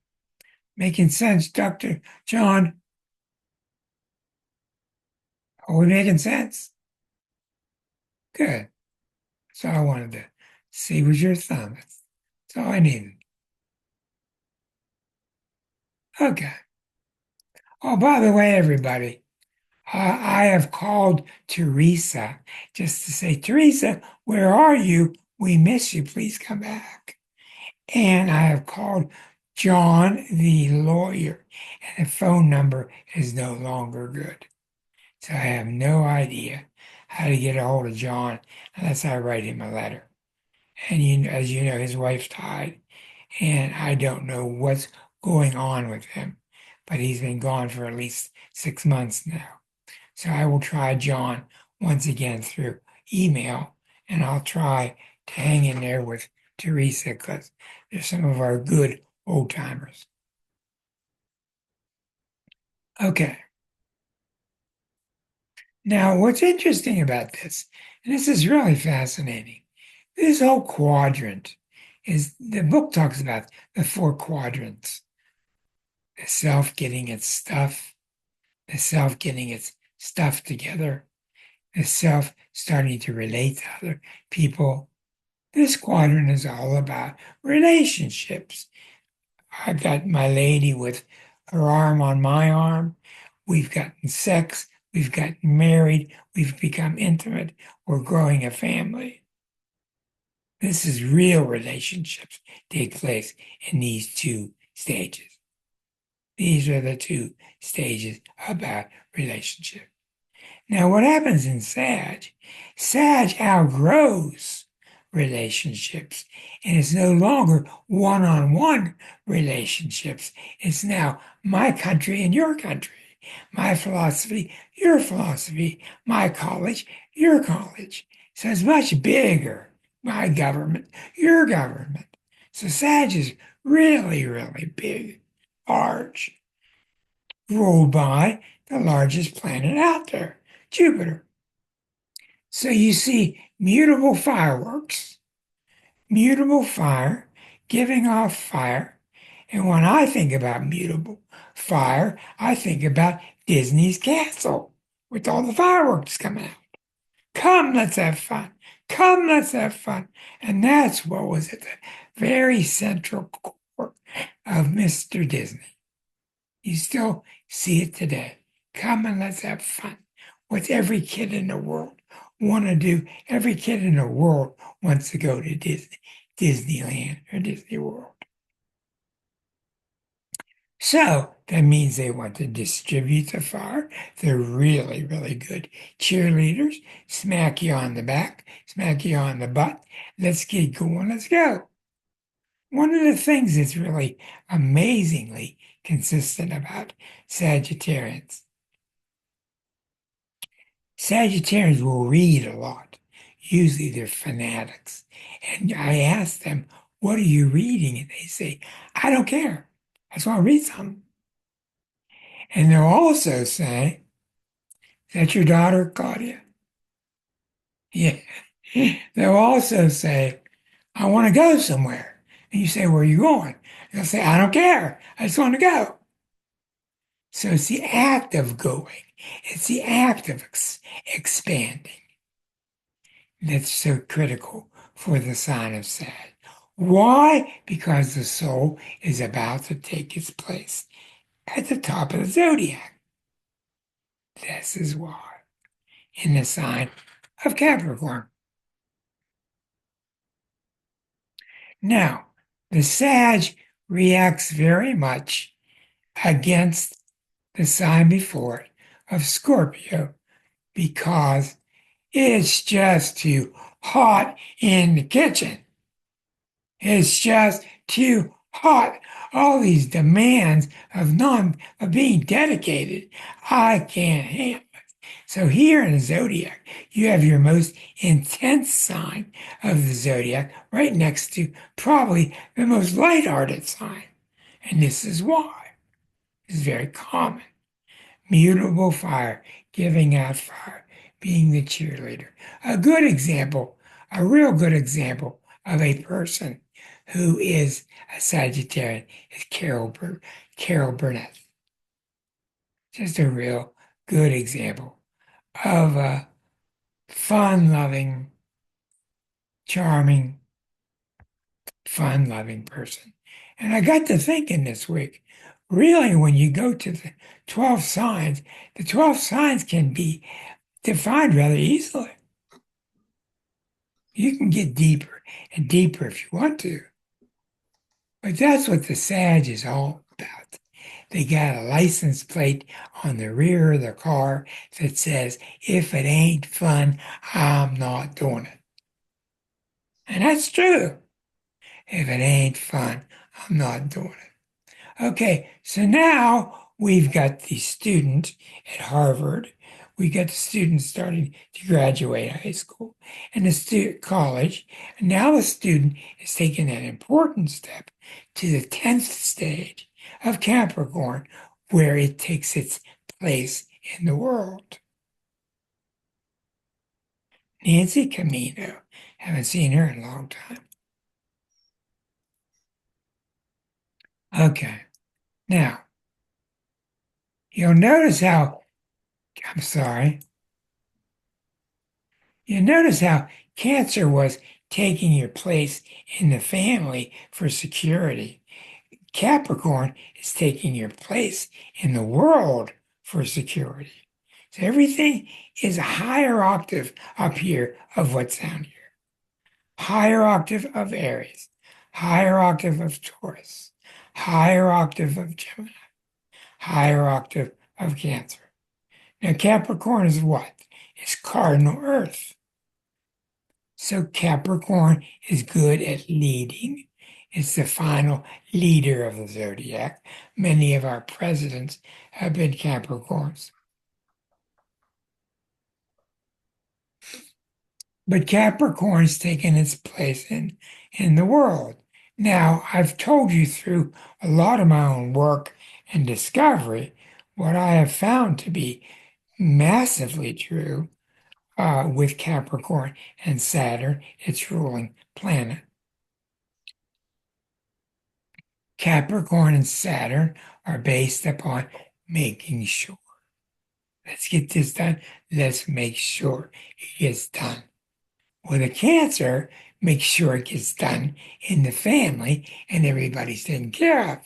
Making sense, Dr. John? Are we making sense? Good. So I wanted to see was your thumb. That's all I needed. Okay. Oh, by the way, everybody, I have called Teresa just to say, Teresa, where are you? We miss you. Please come back. And I have called John, the lawyer, and the phone number is no longer good. So I have no idea how to get a hold of John unless I write him a letter. And as you know, his wife died, and I don't know what's going on with him, but he's been gone for at least 6 months now. So I will try John once again through email, and I'll try to hang in there with Teresa because they're some of our good old timers. Okay. Now, what's interesting about this, and this is really fascinating, this whole quadrant is the book talks about the four quadrants: the self getting its stuff, the self getting its stuff together, the self starting to relate to other people. This quadrant is all about relationships. I've got my lady with her arm on my arm. We've gotten sex. We've gotten married. We've become intimate. We're growing a family. This is real relationships take place in these two stages. These are the two stages about relationship. Now, what happens in Sag? Sag outgrows relationships and it's no longer one on one relationships. It's now my country and your country, my philosophy, your philosophy, my college, your college. So it's much bigger. My government, your government. So Sag is really, really big, large, ruled by the largest planet out there, Jupiter. So you see mutable fireworks, mutable fire, giving off fire. And when I think about mutable fire, I think about Disney's castle with all the fireworks coming out. Come, let's have fun. Come, let's have fun. And that's what was at the very central core of Mr. Disney. You still see it today. Come and let's have fun. What's every kid in the world want to do? Every kid in the world wants to go to Disneyland or Disney World. So that means they want to distribute the fire. They're really, really good cheerleaders. Smack you on the back, smack you on the butt. Let's get going. Let's go. One of the things that's really amazingly consistent about Sagittarians, Sagittarians will read a lot. Usually they're fanatics. And I ask them, what are you reading? And they say, I don't care. I just want to read something. And they'll also say, is that your daughter, Claudia? Yeah. They'll also say, I want to go somewhere. And you say, where are you going? They'll say, I don't care. I just want to go. So it's the act of going. It's the act of expanding that's so critical for the sign of Sag. Why? Because the soul is about to take its place at the top of the zodiac. This is why. In the sign of Capricorn. Now, the Sag reacts very much against the sign before it of Scorpio because it's just too hot in the kitchen. It's just too hot. All these demands of being dedicated, I can't handle. So here in the zodiac, you have your most intense sign of the zodiac right next to probably the most lighthearted sign. And this is why. It's very common. Mutable fire, giving out fire, being the cheerleader. A good example, a real good example of a person who is a Sagittarian is Carol Burnett. Just a real good example of a fun-loving, charming fun-loving person. And I got to thinking this week, really, when you go to the 12 signs can be defined rather easily. You can get deeper and deeper if you want to. But that's what the Sag is all about. They got a license plate on the rear of the car that says, if it ain't fun, I'm not doing it. And that's true. If it ain't fun, I'm not doing it. Okay, so now we've got the student at Harvard. We got the student starting to graduate high school and the student college. And now the student is taking that important step to the 10th stage of Capricorn, where it takes its place in the world. Nancy Camino, haven't seen her in a long time. Okay, now you'll notice how, I'm sorry, you notice how Cancer was taking your place in the family for security. Capricorn is taking your place in the world for security. So everything is a higher octave up here of what's down here. Higher octave of Aries, higher octave of Taurus, higher octave of Gemini, higher octave of Cancer. Now Capricorn is what? It's cardinal Earth. So Capricorn is good at leading. It's the final leader of the zodiac. Many of our presidents have been Capricorns. But Capricorn's taken its place in the world. Now, I've told you through a lot of my own work and discovery what I have found to be massively true with Capricorn and Saturn, its ruling planet. Capricorn and Saturn are based upon making sure. Let's get this done. Let's make sure it gets done. With a Cancer, make sure it gets done in the family and everybody's taken care of.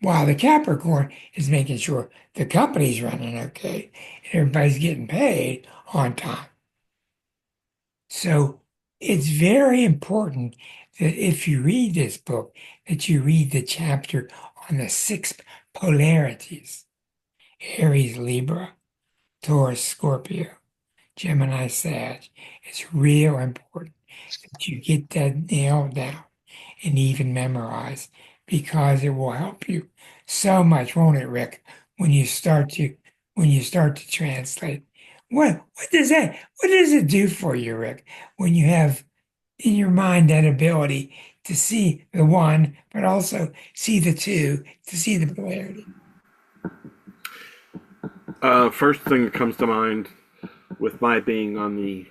While the Capricorn is making sure the company's running okay and everybody's getting paid on time. So it's very important that if you read this book, that you read the chapter on the six polarities: Aries, Libra, Taurus, Scorpio, Gemini, Sag. It's real important that you get that nailed down and even memorize, because it will help you so much, won't it, Rick, when you start to translate. What does it do for you, Rick, when you have in your mind that ability to see the one, but also see the two, to see the polarity? First thing that comes to mind with my being on the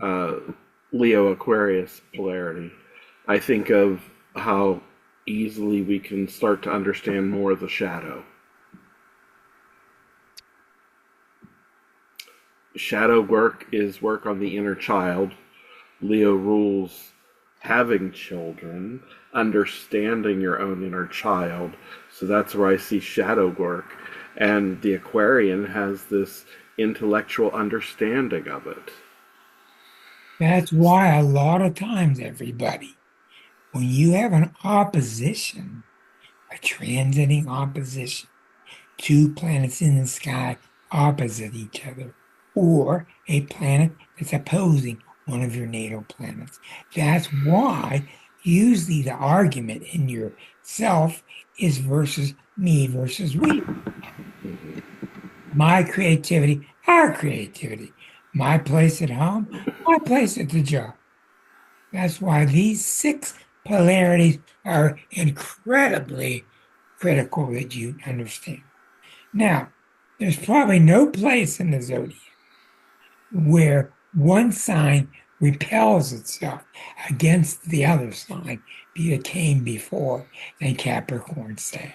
uh, Leo Aquarius polarity, I think of how easily we can start to understand more of the shadow. Shadow work is work on the inner child. Leo rules having children, understanding your own inner child. So that's where I see shadow work. And the Aquarian has this intellectual understanding of it. That's why a lot of times, everybody, when you have an opposition, a transiting opposition, two planets in the sky opposite each other, or a planet that's opposing one of your natal planets. That's why usually the argument in yourself is versus me versus we. My creativity, our creativity, my place at home, my place at the job. That's why these six polarities are incredibly critical that you understand. Now, there's probably no place in the zodiac where one sign repels itself against the other sign that came before than Capricorn Sag.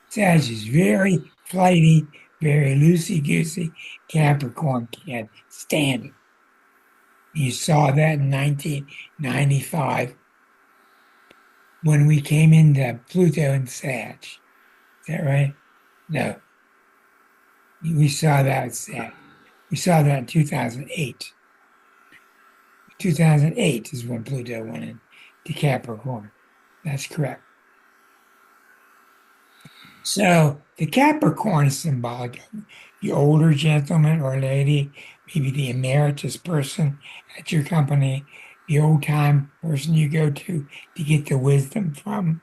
Sag is very flighty, very loosey-goosey. Capricorn can't stand it. You saw that in 1995 when we came into Pluto and Sag. Is that right? No, we saw that at Sag. We saw that in 2008. 2008 is when Pluto went into Capricorn. That's correct. So the Capricorn is symbolic of the older gentleman or lady, maybe the emeritus person at your company, the old time person you go to get the wisdom from,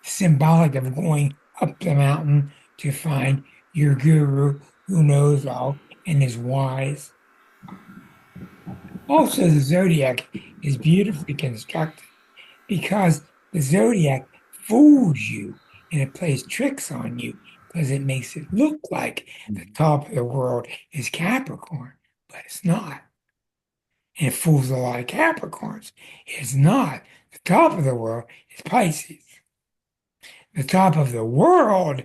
symbolic of going up the mountain to find your guru who knows all and is wise. Also, the zodiac is beautifully constructed because the zodiac fools you and it plays tricks on you because it makes it look like the top of the world is Capricorn, but it's not. And it fools a lot of Capricorns. It's not. The top of the world is Pisces. The top of the world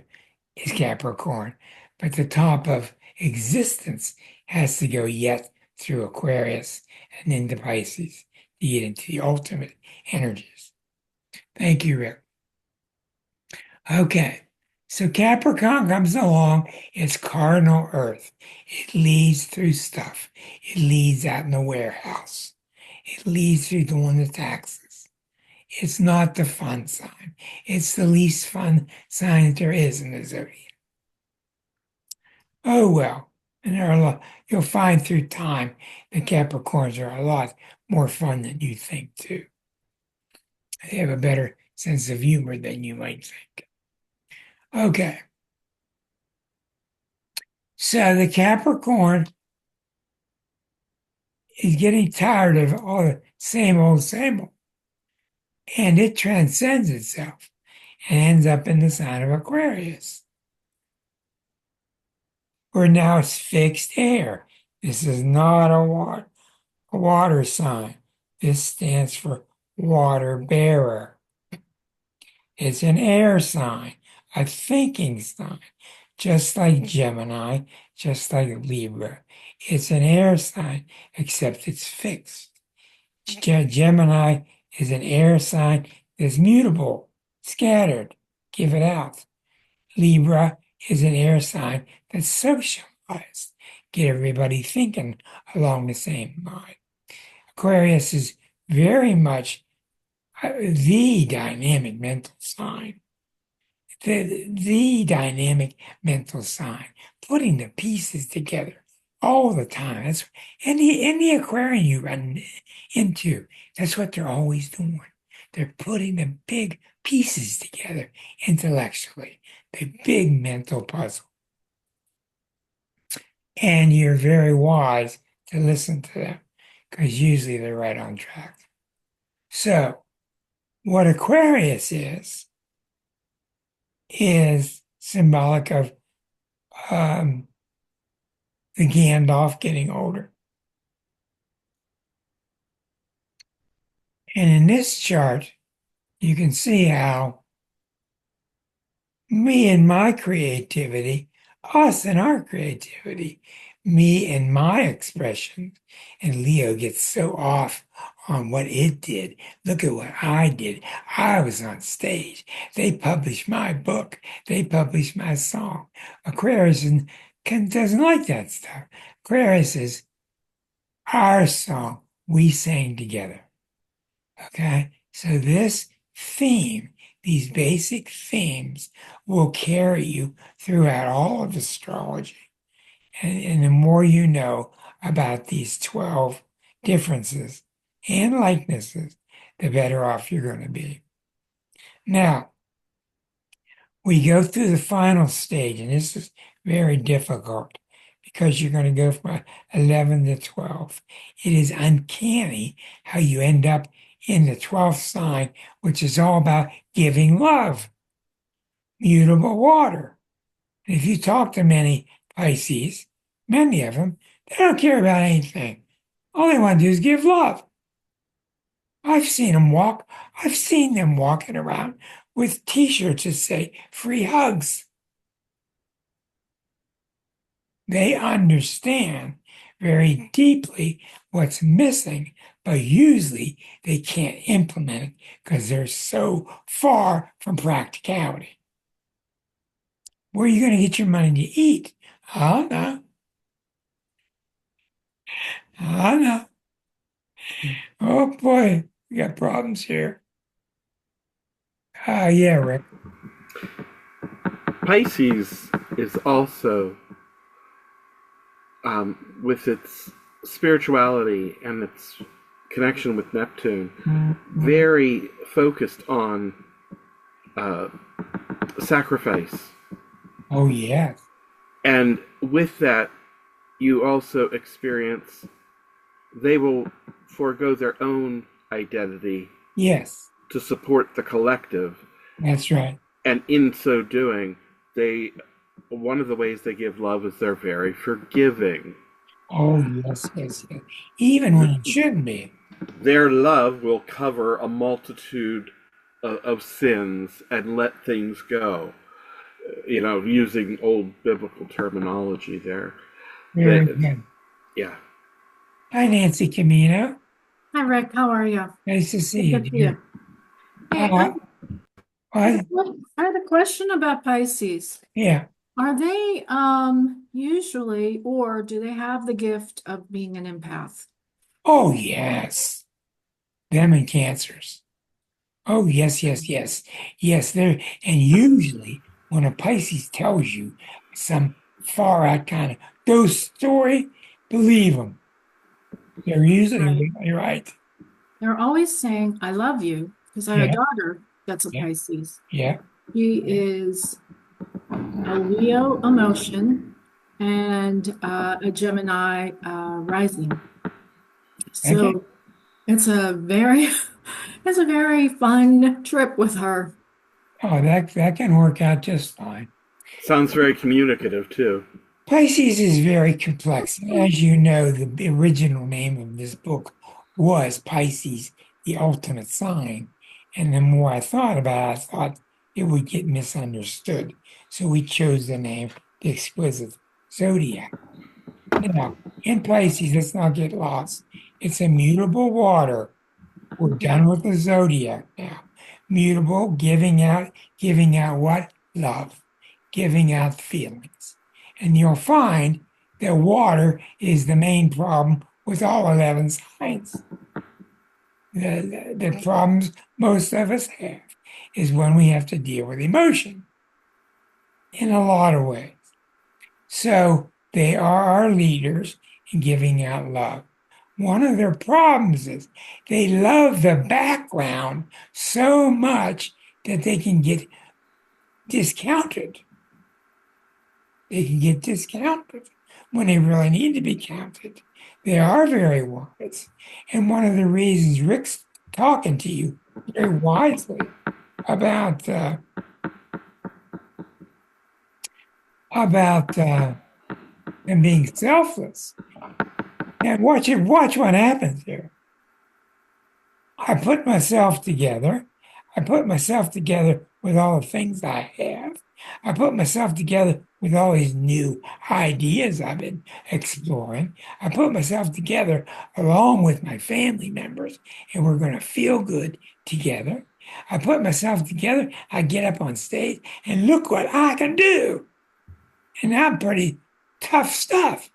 is Capricorn, but the top of existence has to go yet through Aquarius and into Pisces to get into the ultimate energies. Thank you, Rick. Okay, so Capricorn comes along, it's cardinal Earth. It leads through stuff. It leads out in the warehouse. It leads through doing the taxes. It's not the fun sign. It's the least fun sign that there is in the zodiac. Oh well, and there are a lot, you'll find through time that Capricorns are a lot more fun than you think too. They have a better sense of humor than you might think. Okay. So the Capricorn is getting tired of all the same old, and it transcends itself and ends up in the sign of Aquarius, where now it's fixed air. This is not a water sign. This stands for water bearer. It's an air sign, a thinking sign, just like Gemini, just like Libra. It's an air sign, except it's fixed. Gemini is an air sign that's mutable, scattered, give it out. Libra is an air sign that's socialized, get everybody thinking along the same line. Aquarius is very much the dynamic mental sign. The dynamic mental sign, putting the pieces together all the time. That's any aquarium you run into, that's what they're always doing. They're putting the big pieces together intellectually, the big mental puzzle. And you're very wise to listen to them because usually they're right on track. So, what Aquarius is symbolic of um, the Gandalf getting older. And in this chart, you can see how me and my creativity, us and our creativity, me and my expression, and Leo gets so off on what it did. Look at what I did. I was on stage. They published my book. They published my song. Aquarius doesn't like that stuff. Aquarius is our song we sang together. Okay, so this theme, these basic themes, will carry you throughout all of astrology. And the more you know about these 12 differences and likenesses, the better off you're going to be. Now, we go through the final stage, and this is very difficult because you're going to go from 11 to 12. It is uncanny how you end up in the 12th sign, which is all about giving love, mutable water. And if you talk to many Pisces, many of them, they don't care about anything. All they want to do is give love. I've seen them walk. I've seen them walking around with T-shirts that say free hugs. They understand very deeply what's missing but usually they can't implement it because they're so far from practicality. Where are you going to get your money to eat? I don't know. I don't know. Oh boy, we got problems here. Ah, yeah, Rick. Pisces is also, with its spirituality and its connection with Neptune, Mhm. very focused on uh, sacrifice. Oh, yes. And with that, you also experience they will forego their own identity Yes, to support the collective. that's right. And in so doing, they one of the ways they give love is they're very forgiving. Oh, yes, yes, yes. Even when it shouldn't be. Their love will cover a multitude of sins and let things go. Using old biblical terminology there. Very That, good. yeah. Hi, Nancy Camino. Hi, Rick. How are you? Nice to see you, Good to see dear. you. Hey, Uh, what? I had a question about Pisces. Yeah. Are they usually, or do they have the gift of being an empath? Oh, yes. Them and cancers. Oh, yes, yes, yes. Yes, there. And usually when a Pisces tells you some far out kind of ghost story, believe them. They're usually Right. really right. They're always saying, I love you, because I have a Yeah, daughter that's a yeah, Pisces. yeah. She is a Leo emotion and a Gemini rising. Okay. So it's a very it's a very fun trip with her. Oh, that can work out just fine. Sounds very communicative too. Pisces is very complex. As you know, the original name of this book was Pisces, the Ultimate Sign. And the more I thought about it, I thought it would get misunderstood. So we chose the name The Exquisite Zodiac. Now, in Pisces, let's not get lost. It's a mutable water. We're done with the zodiac now. Mutable, giving out what? Love, giving out feelings. And you'll find that water is the main problem with all 11 signs. The problems most of us have is when we have to deal with emotion in a lot of ways. So they are our leaders in giving out love. One of their problems is they love the background so much that they can get discounted. They can get discounted when they really need to be counted. They are very wise. And one of the reasons Rick's talking to you very wisely about them being selfless. And watch what happens here. I put myself together. I put myself together with all the things I have. I put myself together with all these new ideas I've been exploring. I put myself together along with my family members, and we're going to feel good together. I put myself together. I get up on stage, and look what I can do. And I'm pretty tough stuff.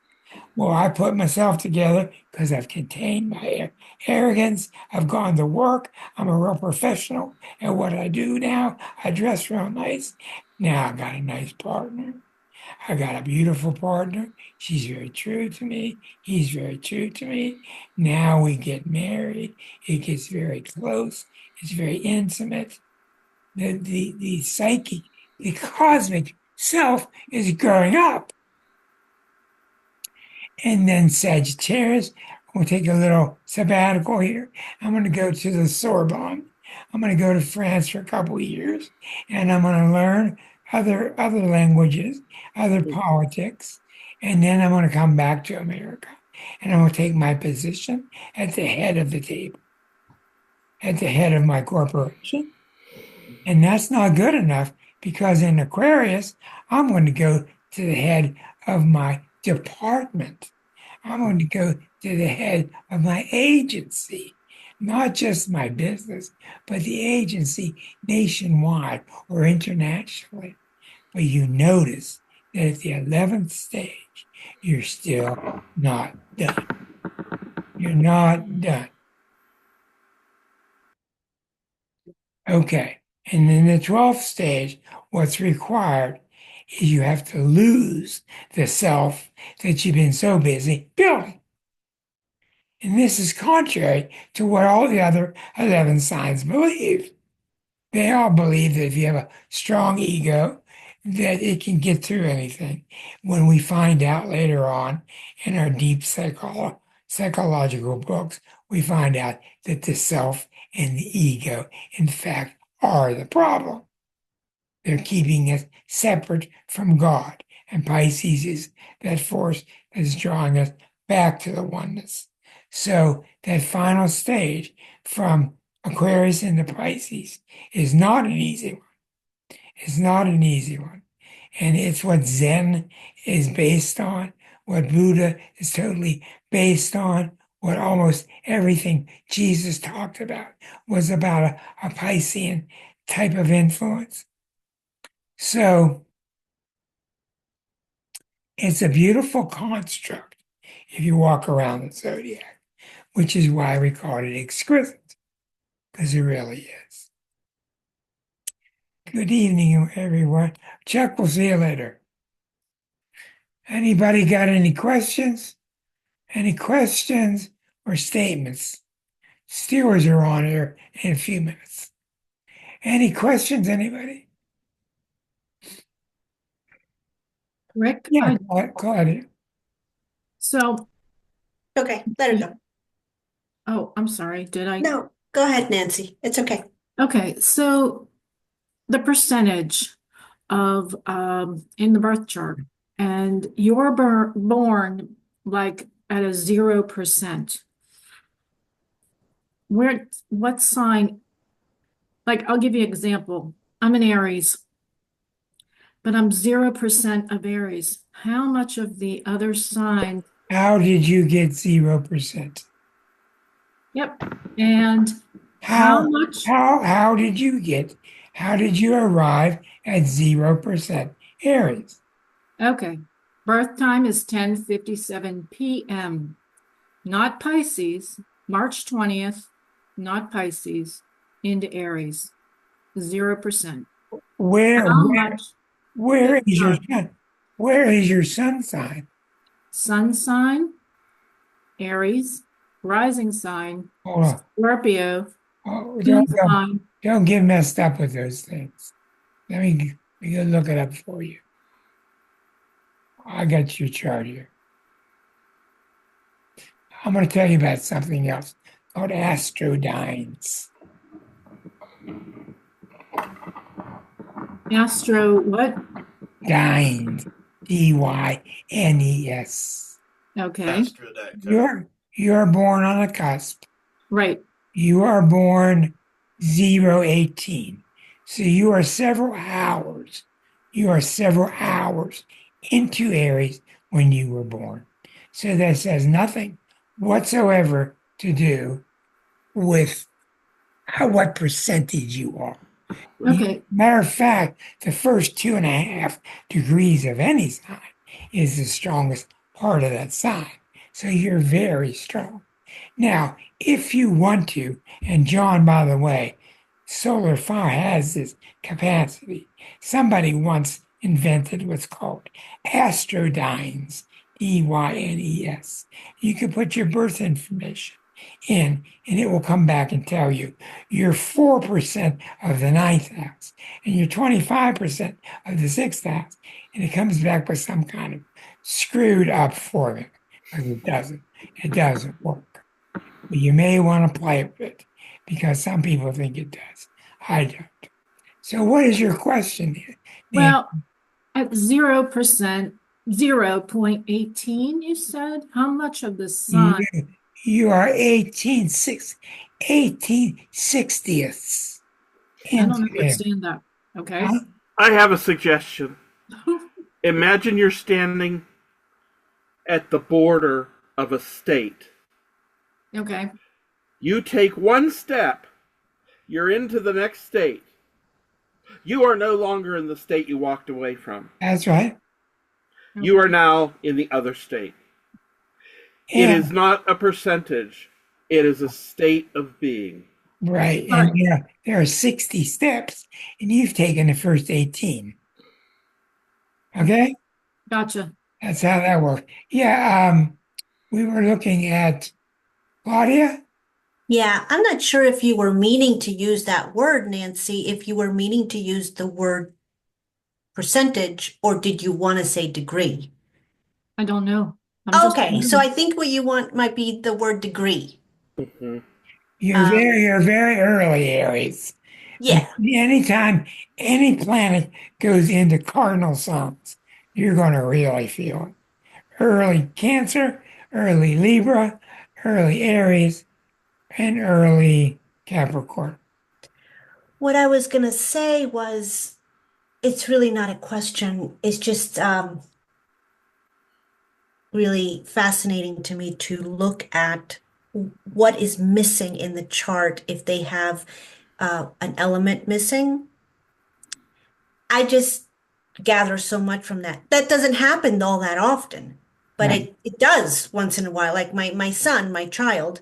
Well, I put myself together because I've contained my arrogance. I've gone to work. I'm a real professional at what I do now. I dress real nice. Now I got a nice partner. I got a beautiful partner. She's very true to me. He's very true to me. Now we get married. It gets very close. It's very intimate. The psychic, the cosmic self is growing up. And then Sagittarius, we'll take a little sabbatical here. I'm going to go to the Sorbonne. I'm going to go to France for a couple of years, and I'm going to learn other languages, other politics, and then I'm going to come back to America, and I'm going to take my position at the head of the table, at the head of my corporation. And that's not good enough because in Aquarius, I'm going to go to the head of my department. I'm going to go to the head of my agency, not just my business, but the agency nationwide or internationally. But you notice that at the 11th stage, you're still not done. You're not done. Okay. And in the 12th stage, what's required is you have to lose the self that you've been so busy building. And this is contrary to what all the other 11 signs believe. They all believe that if you have a strong ego, that it can get through anything. When we find out later on in our deep psychological books, we find out that the self and the ego, in fact, are the problem. They're keeping us separate from God. And Pisces is that force that's drawing us back to the oneness. So that final stage from Aquarius into Pisces is not an easy one. It's not an easy one. And it's what Zen is based on, what Buddha is totally based on, what almost everything Jesus talked about was about a Piscean type of influence. So it's a beautiful construct if you walk around the zodiac, which is why we call it exquisite, because it really is. Good evening, everyone. Chuck, we'll see you later. Anybody got any questions? Any questions or statements? Stewards are on here in a few minutes. Any questions, anybody? Rick, Yeah, Claudia. so, Okay, let her go. oh, I'm sorry, did I? No, go ahead, Nancy. It's okay. Okay, so the percentage of in the birth chart, and you're born like at a 0%. What sign? Like, I'll give you an example. I'm an Aries, but I'm 0% of Aries. How much of the other sign? How did you get 0%? Yep. And how much? How did you get, how did you arrive at 0% Aries? Okay. Birth time is 10:57 p.m. Not Pisces, March 20th, not Pisces, into Aries. 0%. Where How where much? where is your sun? Where is your sun sign? Sun sign, Aries, rising sign, Hold on. Scorpio, Oh, moon sign. don't get messed up with those things. Let me look it up for you. I got your chart here. I'm going to tell you about something else called astrodynes. Astro, what? Dynes, Dynes. Okay, You're born on a cusp. right. You are born 018. So you are several hours. You are several hours into Aries when you were born. So this has nothing whatsoever to do with what percentage you are. Okay, Matter of fact, the first 2.5 degrees of any sign is the strongest part of that sign. So you're very strong. Now, if you want to, and John, by the way, solar fire has this capacity. Somebody once invented what's called astrodynes, Dynes. You can put your birth information in, and it will come back and tell you you're 4% of the ninth house, and you're 25% of the sixth house, and it comes back with some kind of screwed up formula because it doesn't work. But you may want to play with it because some people think it does. I don't. So, what is your question, Nancy? well, at 0%, 0.18, you said? How much of the You, sun? you are 18/60ths I don't into there. understand that. Okay. Huh? I have a suggestion. Imagine you're standing at the border of a state. Okay. You take one step, you're into the next state. You are no longer in the state you walked away from. That's right. You are Okay. now in the other state. It And is not a percentage, it is a state of being. right. All And right. there are 60 steps, and you've taken the first 18. Okay? Gotcha. That's how that works. Yeah, we were looking at Claudia. Yeah, I'm not sure if you were meaning to use that word, Nancy, if you were meaning to use the word percentage, or did you want to say degree? I don't know. I'm just Okay, so I think what you want might be the word degree. Mm-hmm. You're very early, Aries. But Yeah. anytime any planet goes into cardinal signs, you're going to really feel it. Early Cancer, early Libra, early Aries, and early Capricorn. What I was gonna say was it's really not a question. It's just really fascinating to me to look at what is missing in the chart if they have an element missing. I just gather so much from that. That doesn't happen all that often, but Right. it does once in a while. Like my son, my child,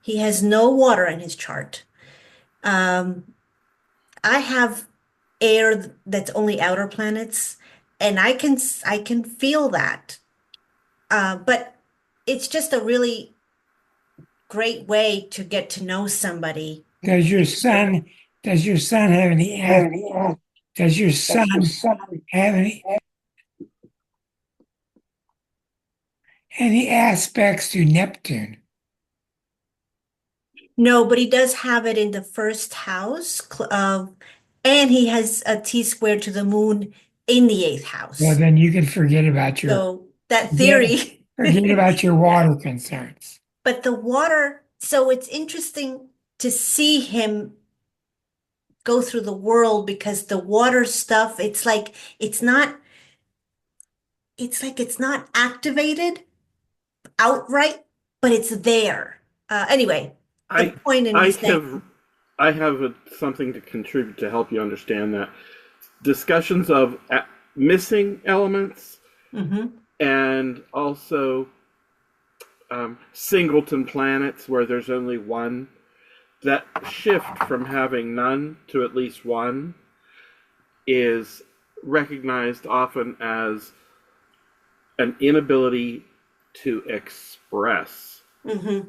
he has no water in his chart. Um, I have air that's only outer planets, and I can feel that. But it's just a really great way to get to know somebody. Does your son does your son have any does your son have any aspects to Neptune? No, but he does have it in the first house, and he has a T squared to the moon in the eighth Well, house. then you can forget about your So that forget theory, forget about your yeah. water concerns. But the water, so it's interesting to see him go through the world because the water stuff, it's not activated outright, but it's there. Anyway, the I point in me I saying, have something to contribute to help you understand that discussions of missing elements hmm and also singleton planets where there's only one, that shift from having none to at least one is recognized often as an inability to express. hmm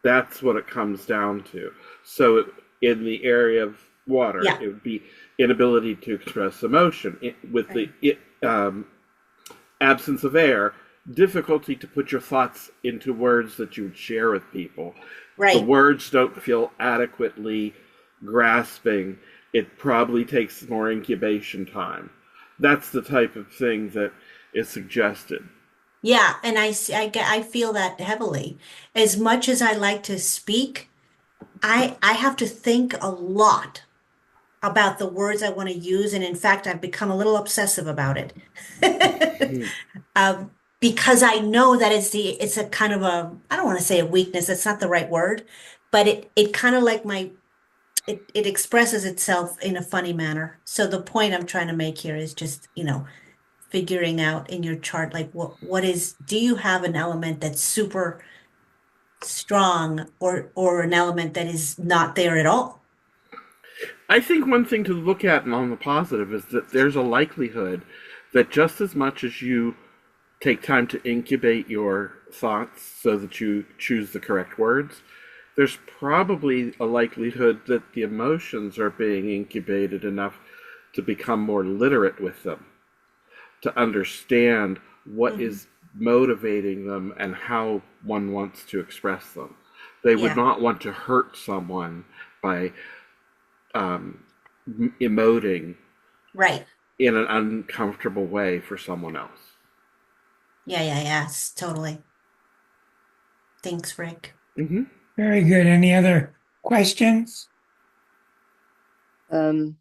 That's what it comes down to. So, in the area of water, yeah, it would be inability to express emotion. With right, the absence of air, difficulty to put your thoughts into words that you would share with people. The right. words don't feel adequately grasping. It probably takes more incubation time. That's the type of thing that is suggested. Yeah, and I feel that heavily. As much as I like to speak, I have to think a lot about the words I want to use, and in fact, I've become a little obsessive about it. Mhm. Um, because I know that it's a kind of a, I don't want to say a weakness, that's not the right word, but it kind of like it expresses itself in a funny manner. So the point I'm trying to make here is just, figuring out in your chart, like do you have an element that's super strong or an element that is not there at all? I think one thing to look at on the positive is that there's a likelihood that just as much as you take time to incubate your thoughts so that you choose the correct words, there's probably a likelihood that the emotions are being incubated enough to become more literate with them, to understand what Mhm. is motivating them and how one wants to express them. They would Yeah, not want to hurt someone by um, emoting right. in an uncomfortable way for someone else. Yeah, yeah, yes, totally. Thanks, Rick. Mm-hmm. Very good. Any other questions? Um,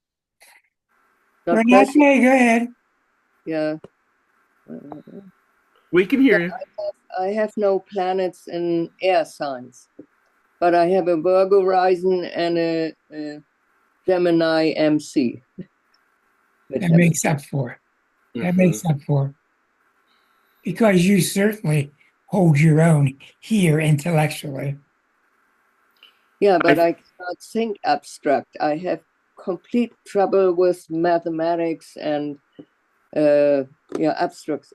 the Renate, question, go ahead. yeah. We can hear Yeah, you. I have no planets in air signs, but I have a Virgo rising and a Gemini MC. That makes up for it. That makes up for it. Because you certainly hold your own here intellectually. Yeah, but I cannot think abstract. I have complete trouble with mathematics and abstract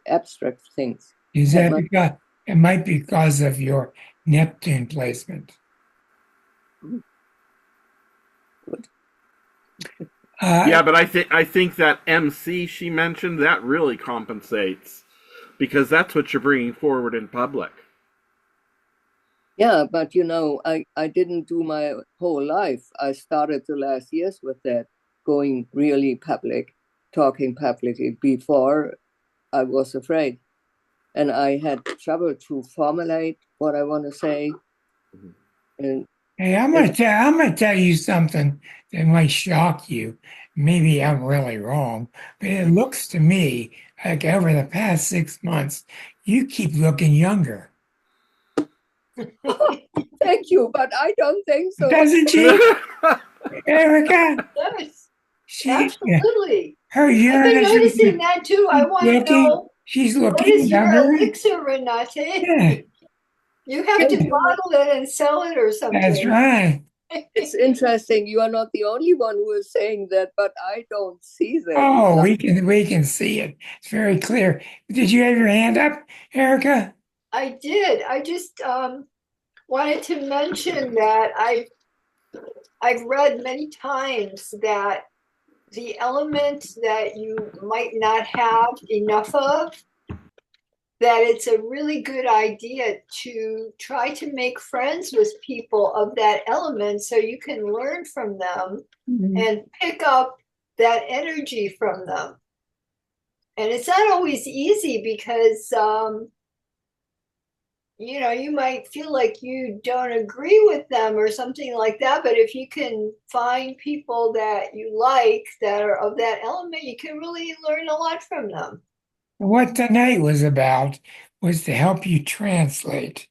things. Is that because it might be because of your Neptune placement? Good. Yeah, but I think that MC she mentioned that really compensates because that's what you're bringing forward in public. Yeah, but I didn't do my whole life. I started the last years with that, going really public, talking publicly. Before I was afraid, and I had trouble to formulate what I want to say. And Hey, I'm gonna tell you something that might shock you. Maybe I'm really wrong, but it looks to me like over the past 6 months, you keep looking younger. thank you, but I don't think so. Doesn't she, Erica? Yes, She, absolutely. her I've been Uranus noticing that too. I want to know she's what looking is your younger. elixir, Renate? Yeah, You have to bottle it and sell it or that's something. right. It's interesting. You are not the only one who is saying that, but I don't see that. Oh, we can see it. It's very clear. Did you have your hand up, Erica? I did. I just wanted to mention that I've read many times that the element that you might not have enough of, that it's a really good idea to try to make friends with people of that element so you can learn from them and pick up that energy from them. And it's not always easy because you might feel like you don't agree with them or something like that. But if you can find people that you like that are of that element, you can really learn a lot from them. What tonight was about was to help you translate.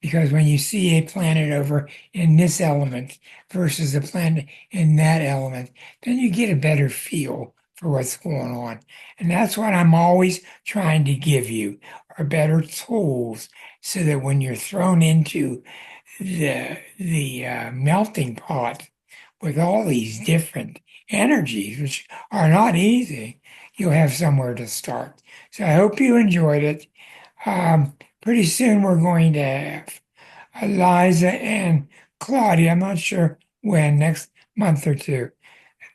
Because when you see a planet over in this element versus a planet in that element, then you get a better feel for what's going on. And that's what I'm always trying to give you are better tools so that when you're thrown into the melting pot with all these different energies, which are not easy, you'll have somewhere to start. So I hope you enjoyed it. Pretty soon we're going to have Eliza and Claudia. I'm not sure when, next month or two.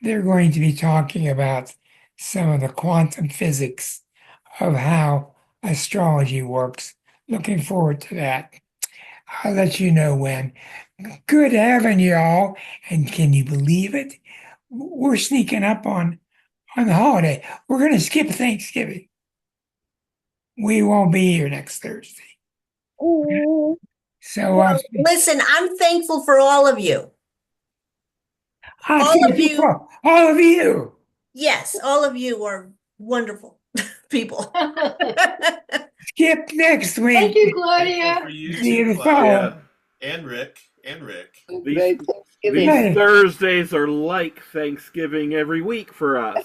They're going to be talking about some of the quantum physics of how astrology works. Looking forward to that. I'll let you know when. Good having you all. And can you believe it? We're sneaking up on the holiday. We're going to skip Thanksgiving. We won't be here next Thursday. Oh, So Well, listen, I'm thankful for all of you. I'm All of thankful you. for all of you. Yes, all of you are wonderful people. Skip next week. Thank you, Thankful Claudia. for you See you too, the fall. Yeah. Claudia. And Rick. And Rick. great Thanksgiving. Hey. These Thursdays are like Thanksgiving every week for us.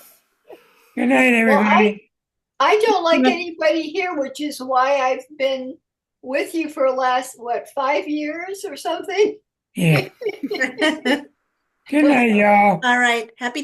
Good night, Well, everybody. I don't like Good- anybody here, which is why I've been with you for the last, 5 years or something? Yeah. Good night, y'all. All right. Happy